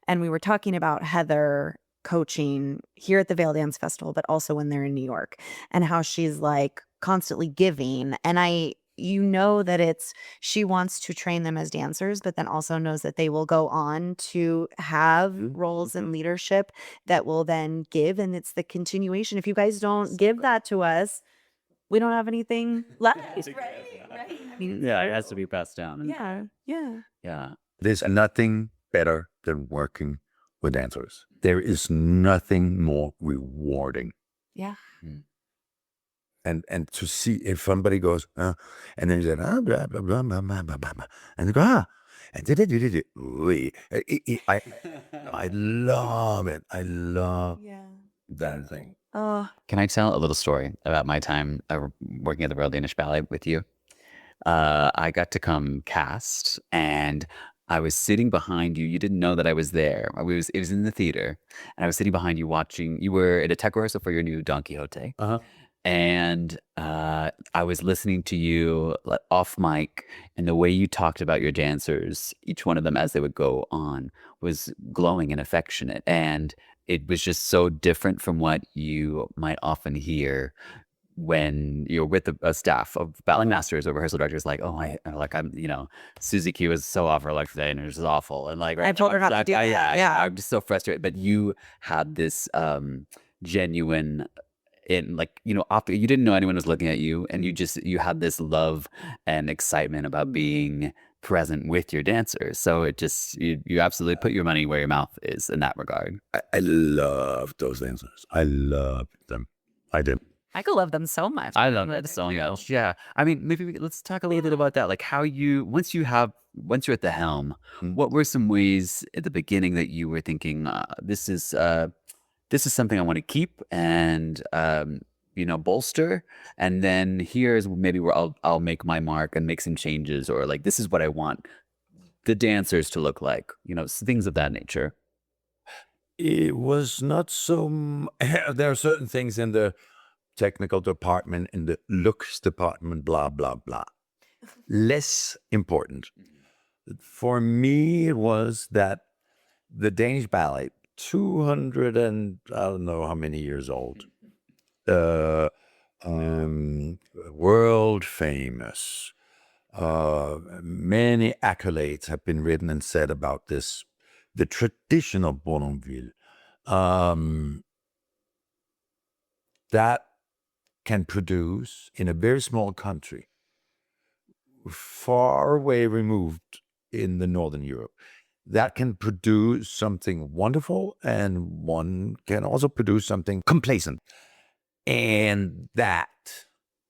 [SPEAKER 4] and we were talking about Heather coaching here at the Vail Dance Festival, but also when they're in New York, and how she's like constantly giving. And that she wants to train them as dancers, but then also knows that they will go on to have roles in leadership that will then give. And it's the continuation. If you guys don't give that to us, we don't have anything left. Right.
[SPEAKER 2] Yeah, it has to be passed down.
[SPEAKER 4] Yeah.
[SPEAKER 2] Yeah.
[SPEAKER 3] There's nothing better than working with dancers. There is nothing more rewarding.
[SPEAKER 4] Yeah.
[SPEAKER 3] And to see if somebody goes, and then you say, blah, blah, blah, blah, blah, blah, blah, blah, and they go, and I love it. I love that thing.
[SPEAKER 4] Oh.
[SPEAKER 2] Can I tell a little story about my time working at the Royal Danish Ballet with you? I got to come cast, and I was sitting behind you. You didn't know that I was there. It was in the theater, and I was sitting behind you watching. You were at a tech rehearsal for your new Don Quixote. And I was listening to you off mic, and the way you talked about your dancers, each one of them as they would go on, was glowing and affectionate. And it was just so different from what you might often hear when you're with a staff of ballet masters or rehearsal directors, like, Susie Q was so off her luck today and it was just awful. And like,
[SPEAKER 4] I told her not to do that. Yeah.
[SPEAKER 2] I'm just so frustrated. But you had this genuine, after you didn't know anyone was looking at you, and you had this love and excitement about being present with your dancers. So it just, you absolutely put your money where your mouth is in that regard.
[SPEAKER 3] I love those dancers. I love them. I did.
[SPEAKER 4] I could love them so much.
[SPEAKER 2] I love that so much. Yeah. I mean, maybe let's talk a little bit about that. Like how once you're at the helm, what were some ways at the beginning that you were thinking, this is something I want to keep and, bolster. And then here's maybe where I'll make my mark and make some changes, or like, this is what I want the dancers to look like, things of that nature.
[SPEAKER 3] It was not so, there are certain things in the technical department, in the looks department, blah, blah, blah. Less important. For me, it was that the Danish Ballet, 200 and I don't know how many years old, world famous, many accolades have been written and said about this, the traditional Bournonville, that can produce in a very small country, far away removed in the Northern Europe, that can produce something wonderful, and one can also produce something complacent. And that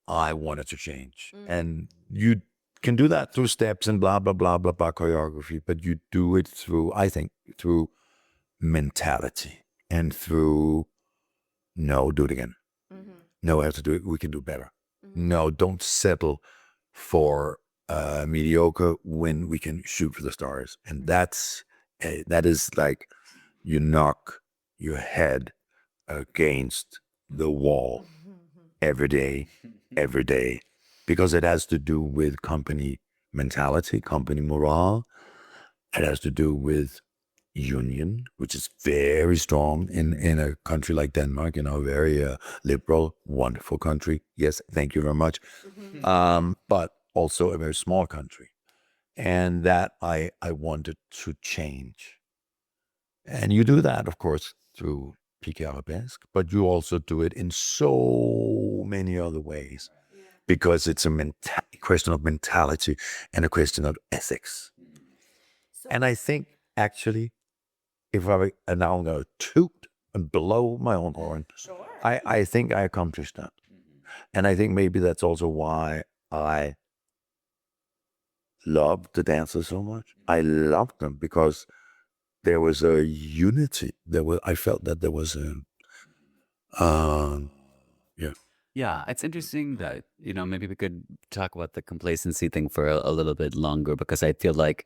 [SPEAKER 3] I wanted to change. And you can do that through steps and blah, blah, blah, blah, blah, choreography, but you do it through, I think, through mentality and through, no, do it again. No, I have to do it. We can do better. No, don't settle for mediocre when we can shoot for the stars. And that is like you knock your head against the wall every day, because it has to do with company mentality, company morale. It has to do with union, which is very strong in a country like Denmark, very liberal, wonderful country. Yes, thank you very much. But also a very small country. and that I wanted to change. And you do that, of course, through piqué arabesque, but you also do it in so many other ways because it's a question of mentality and a question of ethics. And I think actually, if and now I'm going to toot and blow my own horn, I think I accomplished that. And I think maybe that's also why I loved the dancers so much. I loved them because there was a unity. I felt that there was a, yeah.
[SPEAKER 2] Yeah, it's interesting that, maybe we could talk about the complacency thing for a little bit longer, because I feel like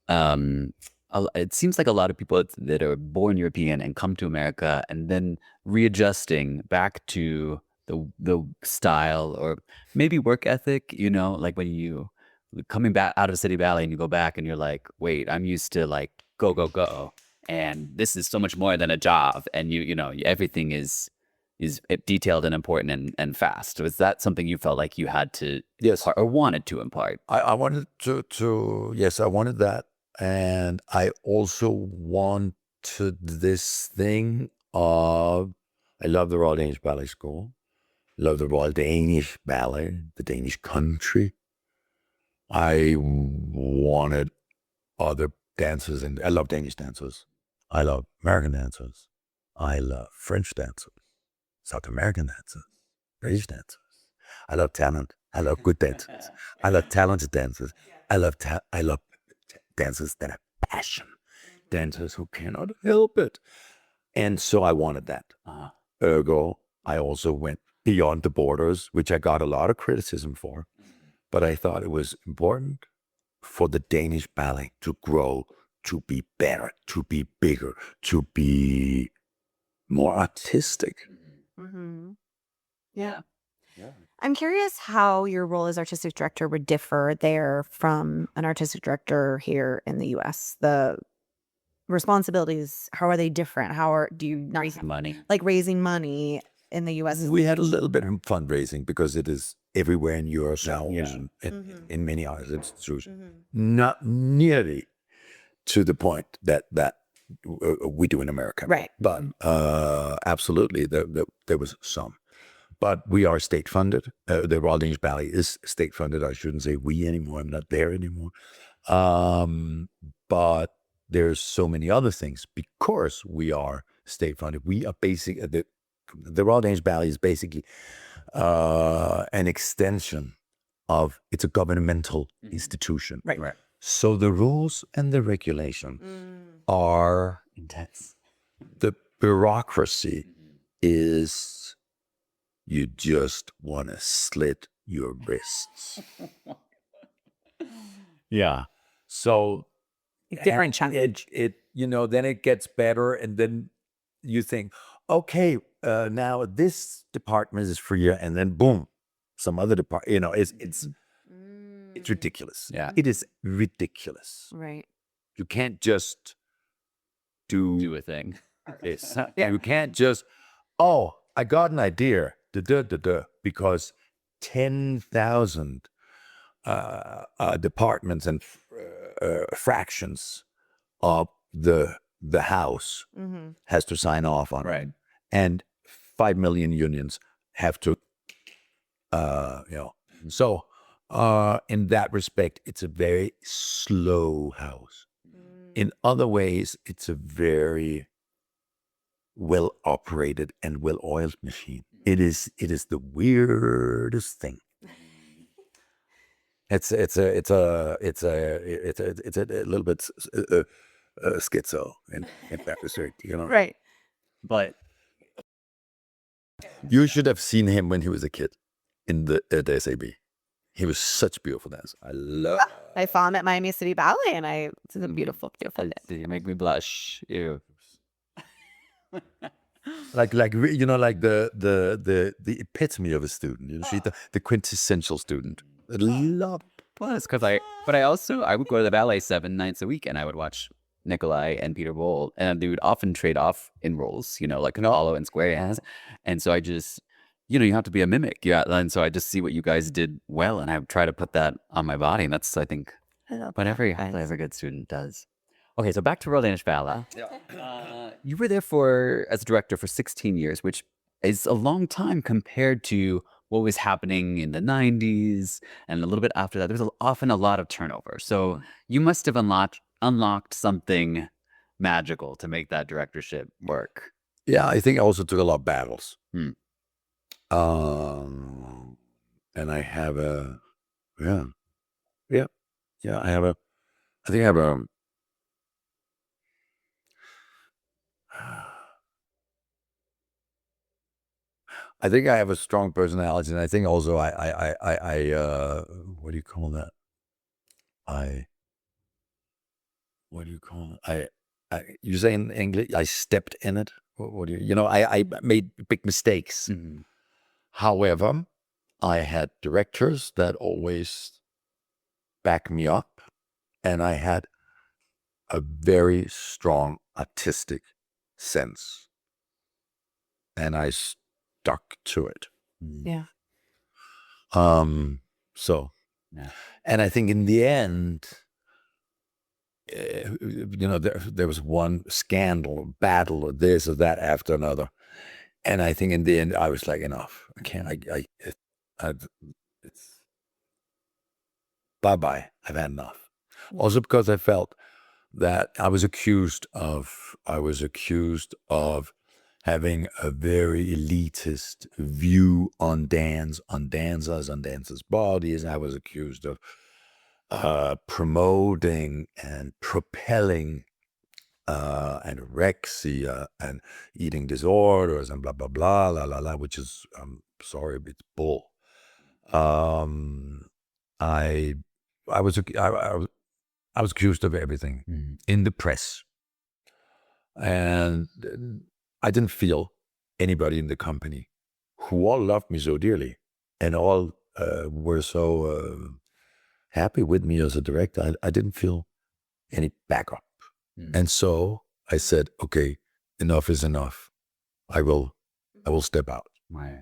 [SPEAKER 2] it seems like a lot of people that are born European and come to America and then readjusting back to the style or maybe work ethic, like when you coming back out of City Ballet and you go back and you're like, wait, I'm used to like go, go, go. And this is so much more than a job. And everything is detailed and important and fast. Was that something you felt like you had to
[SPEAKER 3] Yes.
[SPEAKER 2] or wanted to impart?
[SPEAKER 3] I wanted to yes, I wanted that. And I also wanted this thing of, I love the Royal Danish Ballet School, love the Royal Danish Ballet, the Danish country. I wanted other dancers, and I love Danish dancers. I love American dancers. I love French dancers, South American dancers, British dancers. I love talent. I love good dancers. I love talented dancers. I love dancers that have passion. Dancers who cannot help it. And so I wanted that. Ergo, I also went beyond the borders, which I got a lot of criticism for. But I thought it was important for the Danish ballet to grow, to be better, to be bigger, to be more artistic.
[SPEAKER 4] Mm-hmm. Yeah. I'm curious how your role as artistic director would differ there from an artistic director here in the U.S. The responsibilities, how are they different? Do you not
[SPEAKER 2] Raising money.
[SPEAKER 4] like raising money in the U.S.?
[SPEAKER 3] We had a little bit of fundraising because it is everywhere in Europe now, in many arts institutions. Not nearly to the point that we do in America.
[SPEAKER 4] Right.
[SPEAKER 3] But absolutely, there was some. But we are state funded. The Royal Danish Ballet is state funded. I shouldn't say we anymore. I'm not there anymore. But there's so many other things because we are state funded. We are the Royal Danish Ballet is basically an extension of, it's a governmental institution.
[SPEAKER 4] Right.
[SPEAKER 3] So the rules and the regulation are
[SPEAKER 2] intense.
[SPEAKER 3] The bureaucracy is, you just want to slit your wrists.
[SPEAKER 2] Yeah.
[SPEAKER 3] So
[SPEAKER 4] Different challenge.
[SPEAKER 3] It then it gets better, and then you think, okay, now this department is for you, and then boom, some other department. It's ridiculous.
[SPEAKER 2] Yeah.
[SPEAKER 3] It is ridiculous.
[SPEAKER 4] Right.
[SPEAKER 3] You can't just
[SPEAKER 2] Do a thing.
[SPEAKER 3] this. You can't just, oh, I got an idea, because 10,000 departments and fractions of the house has to sign off on it. And 5 million unions have to, So in that respect, it's a very slow house. In other ways, it's a very well-operated and well-oiled machine. It is the weirdest thing. It's a little bit schizo in that respect,
[SPEAKER 4] Right.
[SPEAKER 2] But
[SPEAKER 3] you should have seen him when he was a kid in the SAB. He was such a beautiful dancer.
[SPEAKER 4] I saw him at Miami City Ballet, and it's a beautiful, beautiful dance.
[SPEAKER 2] you make me blush. Ew.
[SPEAKER 3] like the epitome of a student. She's the quintessential student. Love.
[SPEAKER 2] Plus, because I would go to the ballet 7 nights a week, and I would watch Nikolaj and Peter Boll, and they would often trade off in roles, like Apollo and Square has. And so I just, you have to be a mimic. Yeah. And so I just see what you guys did well, and I try to put that on my body. And that's, I think, But every good student does. Okay, so back to Royal Danish Ballet. You were there as a director for 16 years, which is a long time compared to what was happening in the 90s and a little bit after that. There's often a lot of turnover. So you must have unlocked something magical to make that directorship work.
[SPEAKER 3] Yeah, I think I also took a lot of battles.
[SPEAKER 2] Hmm.
[SPEAKER 3] And I have I think I have I think I have a strong personality, and I think also what do you call that? What do you call it? You say in English, I stepped in it. What do you know? I made big mistakes.
[SPEAKER 2] Mm-hmm.
[SPEAKER 3] However, I had directors that always backed me up, and I had a very strong artistic sense, and I stuck to it.
[SPEAKER 4] Yeah.
[SPEAKER 3] So,
[SPEAKER 2] Yeah.
[SPEAKER 3] and I think in the end, there was one scandal, battle, or this or that after another, and I think in the end, I was like, enough. I can't. It's bye. I've had enough. Also because I felt that I was accused of having a very elitist view on dance, on dancers, on dancers' bodies. I was accused of promoting and propelling anorexia and eating disorders and blah blah blah la la la, which is sorry, it's bull. I was I was accused of everything in the press, and I didn't feel anybody in the company who all loved me so dearly and all were so happy with me as a director. I didn't feel any backup. And so I said, okay, enough is enough. I will step out.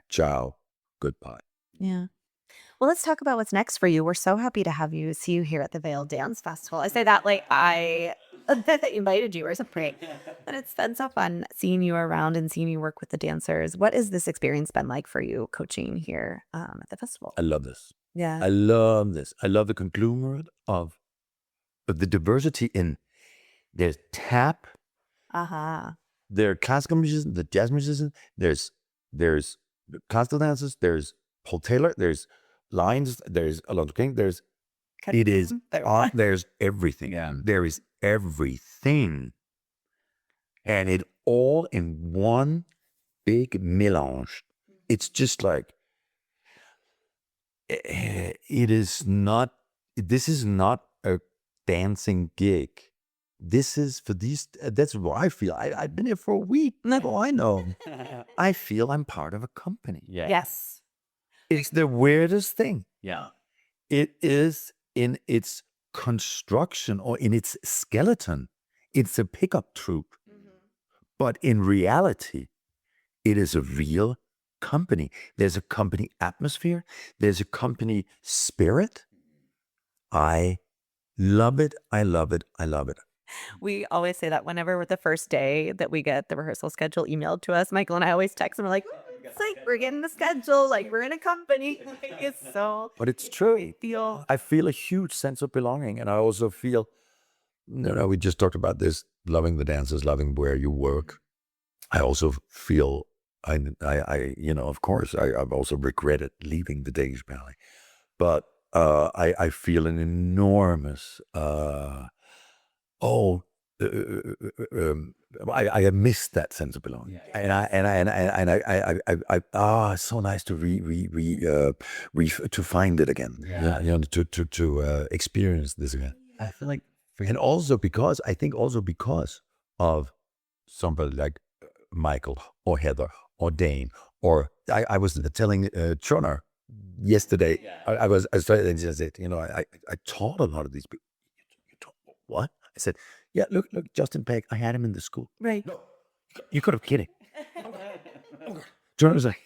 [SPEAKER 3] Ciao. Goodbye.
[SPEAKER 4] Yeah. Well, let's talk about what's next for you. We're so happy to see you here at the Vail Dance Festival. I say that like I invited you or something. And it's been so fun seeing you around and seeing you work with the dancers. What has this experience been like for you coaching here at the festival?
[SPEAKER 3] I love this.
[SPEAKER 4] Yeah.
[SPEAKER 3] I love this. I love the conglomerate of the diversity in there's tap, there are classical musicians, the jazz musicians, there's classical dancers, there's Paul Taylor, there's lines, there's Alonso King, there's everything.
[SPEAKER 2] Yeah.
[SPEAKER 3] There is everything. And it all in one big melange. It's just like this is not a dancing gig. This is for these, that's what I feel. I've been here for a week. Now I know. I feel I'm part of a company.
[SPEAKER 2] Yeah.
[SPEAKER 4] Yes.
[SPEAKER 3] It's the weirdest thing.
[SPEAKER 2] Yeah.
[SPEAKER 3] It is in its construction or in its skeleton. It's a pickup troupe. But in reality, it is a real company. There's a company atmosphere. There's a company spirit. I love it. I love it. I love it.
[SPEAKER 4] We always say that whenever the first day that we get the rehearsal schedule emailed to us, Michael and I always text them. We're like, it's like we're getting the schedule, like we're in a company. Like, it's so.
[SPEAKER 3] But it's true.
[SPEAKER 4] I
[SPEAKER 3] feel a huge sense of belonging, and I also feel. We just talked about this: loving the dancers, loving where you work. I also feel. Of course, I've also regretted leaving the Danish Ballet, but I feel an enormous. I missed that sense of belonging, it's so nice to to find it again. To experience this again.
[SPEAKER 2] I feel like,
[SPEAKER 3] and also because of somebody like Michael or Heather or Dane or I was telling Tronar yesterday. I said, I taught a lot of these people. You taught what? I said, yeah, look, Justin Peck, I had him in the school.
[SPEAKER 4] Right.
[SPEAKER 3] No, you could have kidding. Tronar was like,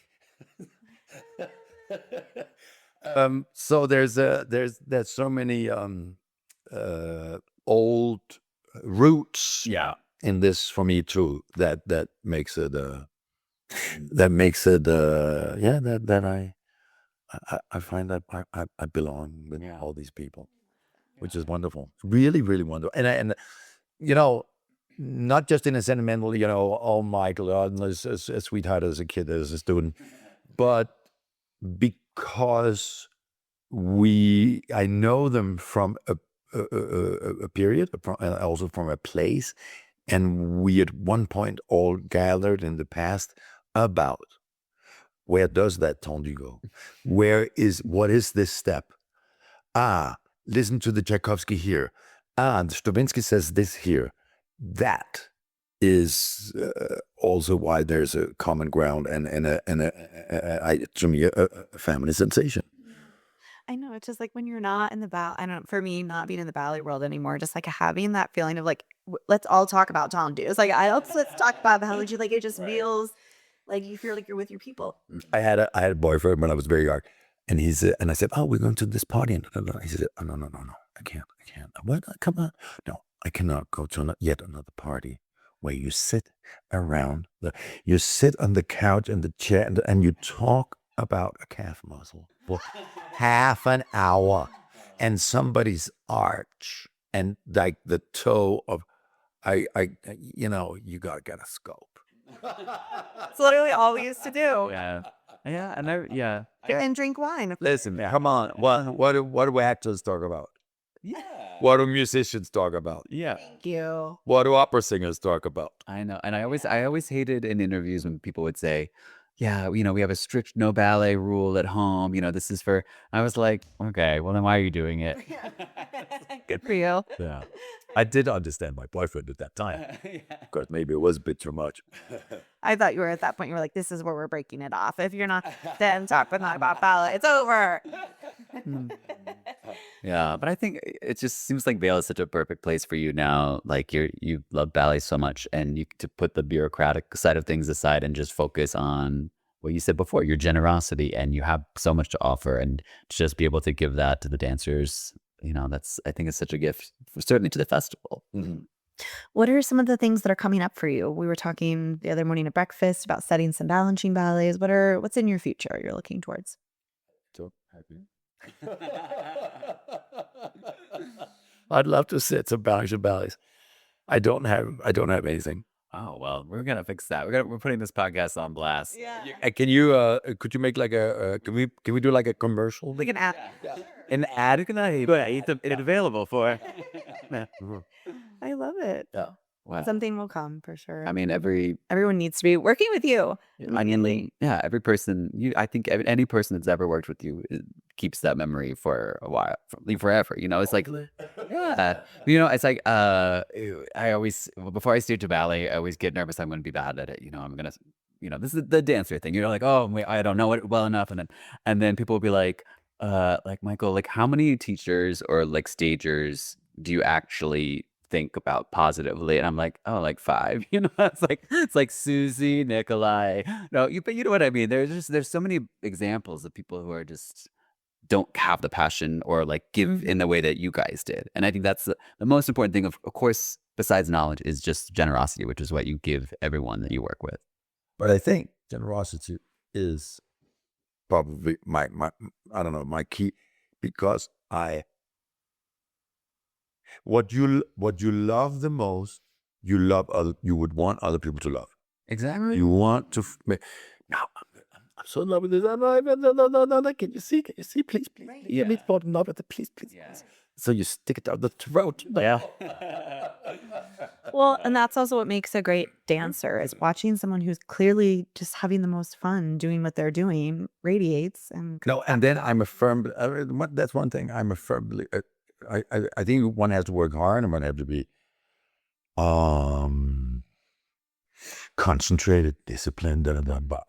[SPEAKER 3] so there's so many old roots
[SPEAKER 2] Yeah.
[SPEAKER 3] in this for me too. That makes it that I find that I belong with all these people, which is wonderful. Really, really wonderful. And you know, not just in a sentimental, oh, Michael, a sweetheart as a kid, as a student, but because I know them from a period, also from a place, and we at one point all gathered in the past about where does that tendu go? What is this step? Listen to the Tchaikovsky here. And Stravinsky says this here. That is also why there's a common ground and to me a family sensation.
[SPEAKER 4] I know, it's just like when you're not in the ballet, I don't know, for me, not being in the ballet world anymore, just like having that feeling of like, let's all talk about Tom It's like, let's talk about ballet. Like, it just feels like you feel like you're with your people.
[SPEAKER 3] I had a boyfriend when I was very young, and he said, and I said, oh, we're going to this party, and he said, oh, no, I can't. What? Come on, no, I cannot go to yet another party where you sit around you sit on the couch and the chair and you talk about a calf muscle for half an hour and somebody's arch and like the toe of you gotta get a scope.
[SPEAKER 4] It's literally all we used to do.
[SPEAKER 2] Yeah.
[SPEAKER 4] And drink wine.
[SPEAKER 3] Listen, come on. What do actors talk about?
[SPEAKER 2] Yeah.
[SPEAKER 3] What do musicians talk about?
[SPEAKER 2] Yeah.
[SPEAKER 4] Thank you.
[SPEAKER 3] What do opera singers talk about?
[SPEAKER 2] I know. And I always hated in interviews when people would say, yeah, we have a strict no ballet rule at home. This is for, I was like, okay, well then why are you doing it?
[SPEAKER 4] Good for you.
[SPEAKER 3] Yeah. I did understand my boyfriend at that time. Because maybe it was a bit too much.
[SPEAKER 4] I thought you were at that point, you were like, this is where we're breaking it off. If you're not then talking about ballet, it's over.
[SPEAKER 2] Yeah, but I think it just seems like Vail is such a perfect place for you now. Like you love ballet so much, and you to put the bureaucratic side of things aside and just focus on what you said before, your generosity, and you have so much to offer, and to just be able to give that to the dancers, I think it's such a gift, certainly to the festival.
[SPEAKER 3] Mm-hmm.
[SPEAKER 4] What are some of the things that are coming up for you? We were talking the other morning at breakfast about setting some balancing ballets. What's in your future you're looking towards?
[SPEAKER 3] So happy. I'd love to sit some balancing ballets. I don't have anything.
[SPEAKER 2] Oh well, we're gonna fix that. We're putting this podcast on blast.
[SPEAKER 4] Yeah.
[SPEAKER 3] Can you could you make like can we do like a commercial?
[SPEAKER 4] Like an app.
[SPEAKER 2] An ad it's available for.
[SPEAKER 4] I love it.
[SPEAKER 2] Yeah. Wow.
[SPEAKER 4] Something will come for sure.
[SPEAKER 2] I mean,
[SPEAKER 4] everyone needs to be working with you.
[SPEAKER 2] Immediately. Yeah, every person. I think any person that's ever worked with you keeps that memory for a while, forever. It's like, yeah. It's like I always before I steer to ballet, I always get nervous. I'm going to be bad at it. I'm gonna. This is the dancer thing. Like, oh, wait, I don't know it well enough, and then people will be like Michael, like how many teachers or like stagers do you actually think about positively? And I'm like, oh, like 5. It's like Susie, Nikolaj. No, but you know what I mean. There's so many examples of people who are just don't have the passion or like give in the way that you guys did. And I think that's the most important thing. Of course, besides knowledge, is just generosity, which is what you give everyone that you work with.
[SPEAKER 3] But I think generosity is probably my key, because what you love the most, you would want other people to love.
[SPEAKER 2] Exactly.
[SPEAKER 3] You want to. Now I'm so in love with this. No. Can you see? Please.
[SPEAKER 2] Yeah.
[SPEAKER 3] Please fall in love with it. Please.
[SPEAKER 2] Yeah.
[SPEAKER 3] So you stick it down the throat.
[SPEAKER 2] Yeah.
[SPEAKER 4] Well, and that's also what makes a great dancer, is watching someone who's clearly just having the most fun doing what they're doing radiates. And
[SPEAKER 3] no, and then I'm a firm. That's one thing. I'm a firm. I think one has to work hard, and one has to be concentrated, disciplined. But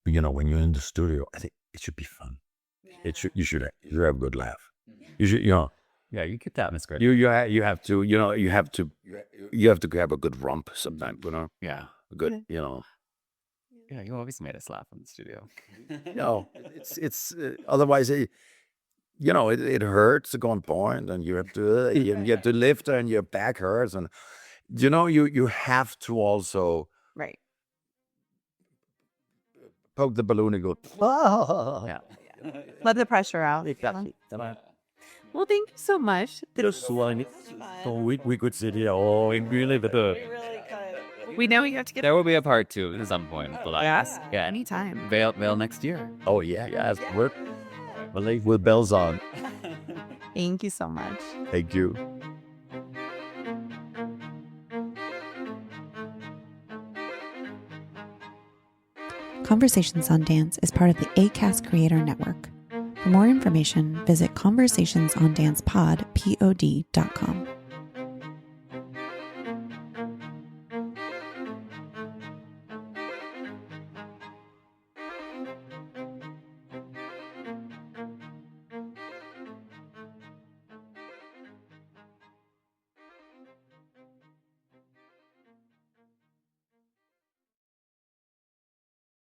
[SPEAKER 3] when you're in the studio, I think it should be fun. Yeah. You should have a good laugh. You should,
[SPEAKER 2] Yeah, you get that, Miss Grit.
[SPEAKER 3] You have to, you have to have a good romp sometimes,
[SPEAKER 2] Yeah.
[SPEAKER 3] A good,
[SPEAKER 2] Yeah, you always made us laugh in the studio.
[SPEAKER 3] No, it's otherwise it hurts to go on point, and you have to lift her, and your back hurts, and you have to also
[SPEAKER 4] Right.
[SPEAKER 3] poke the balloon and go.
[SPEAKER 2] Yeah.
[SPEAKER 4] Let the pressure out.
[SPEAKER 3] Exactly.
[SPEAKER 4] Well, thank you so much.
[SPEAKER 3] So we could sit here all in really the.
[SPEAKER 4] We know you have to get
[SPEAKER 2] There will be a part 2 at some point.
[SPEAKER 4] Yes.
[SPEAKER 2] Yeah.
[SPEAKER 4] Anytime.
[SPEAKER 2] Vail next year.
[SPEAKER 3] Oh yes, we're with bells on.
[SPEAKER 4] Thank you so much.
[SPEAKER 3] Thank you.
[SPEAKER 1] Conversations on Dance is part of the ACAST Creator Network. For more information, visit conversationsondancepod.com.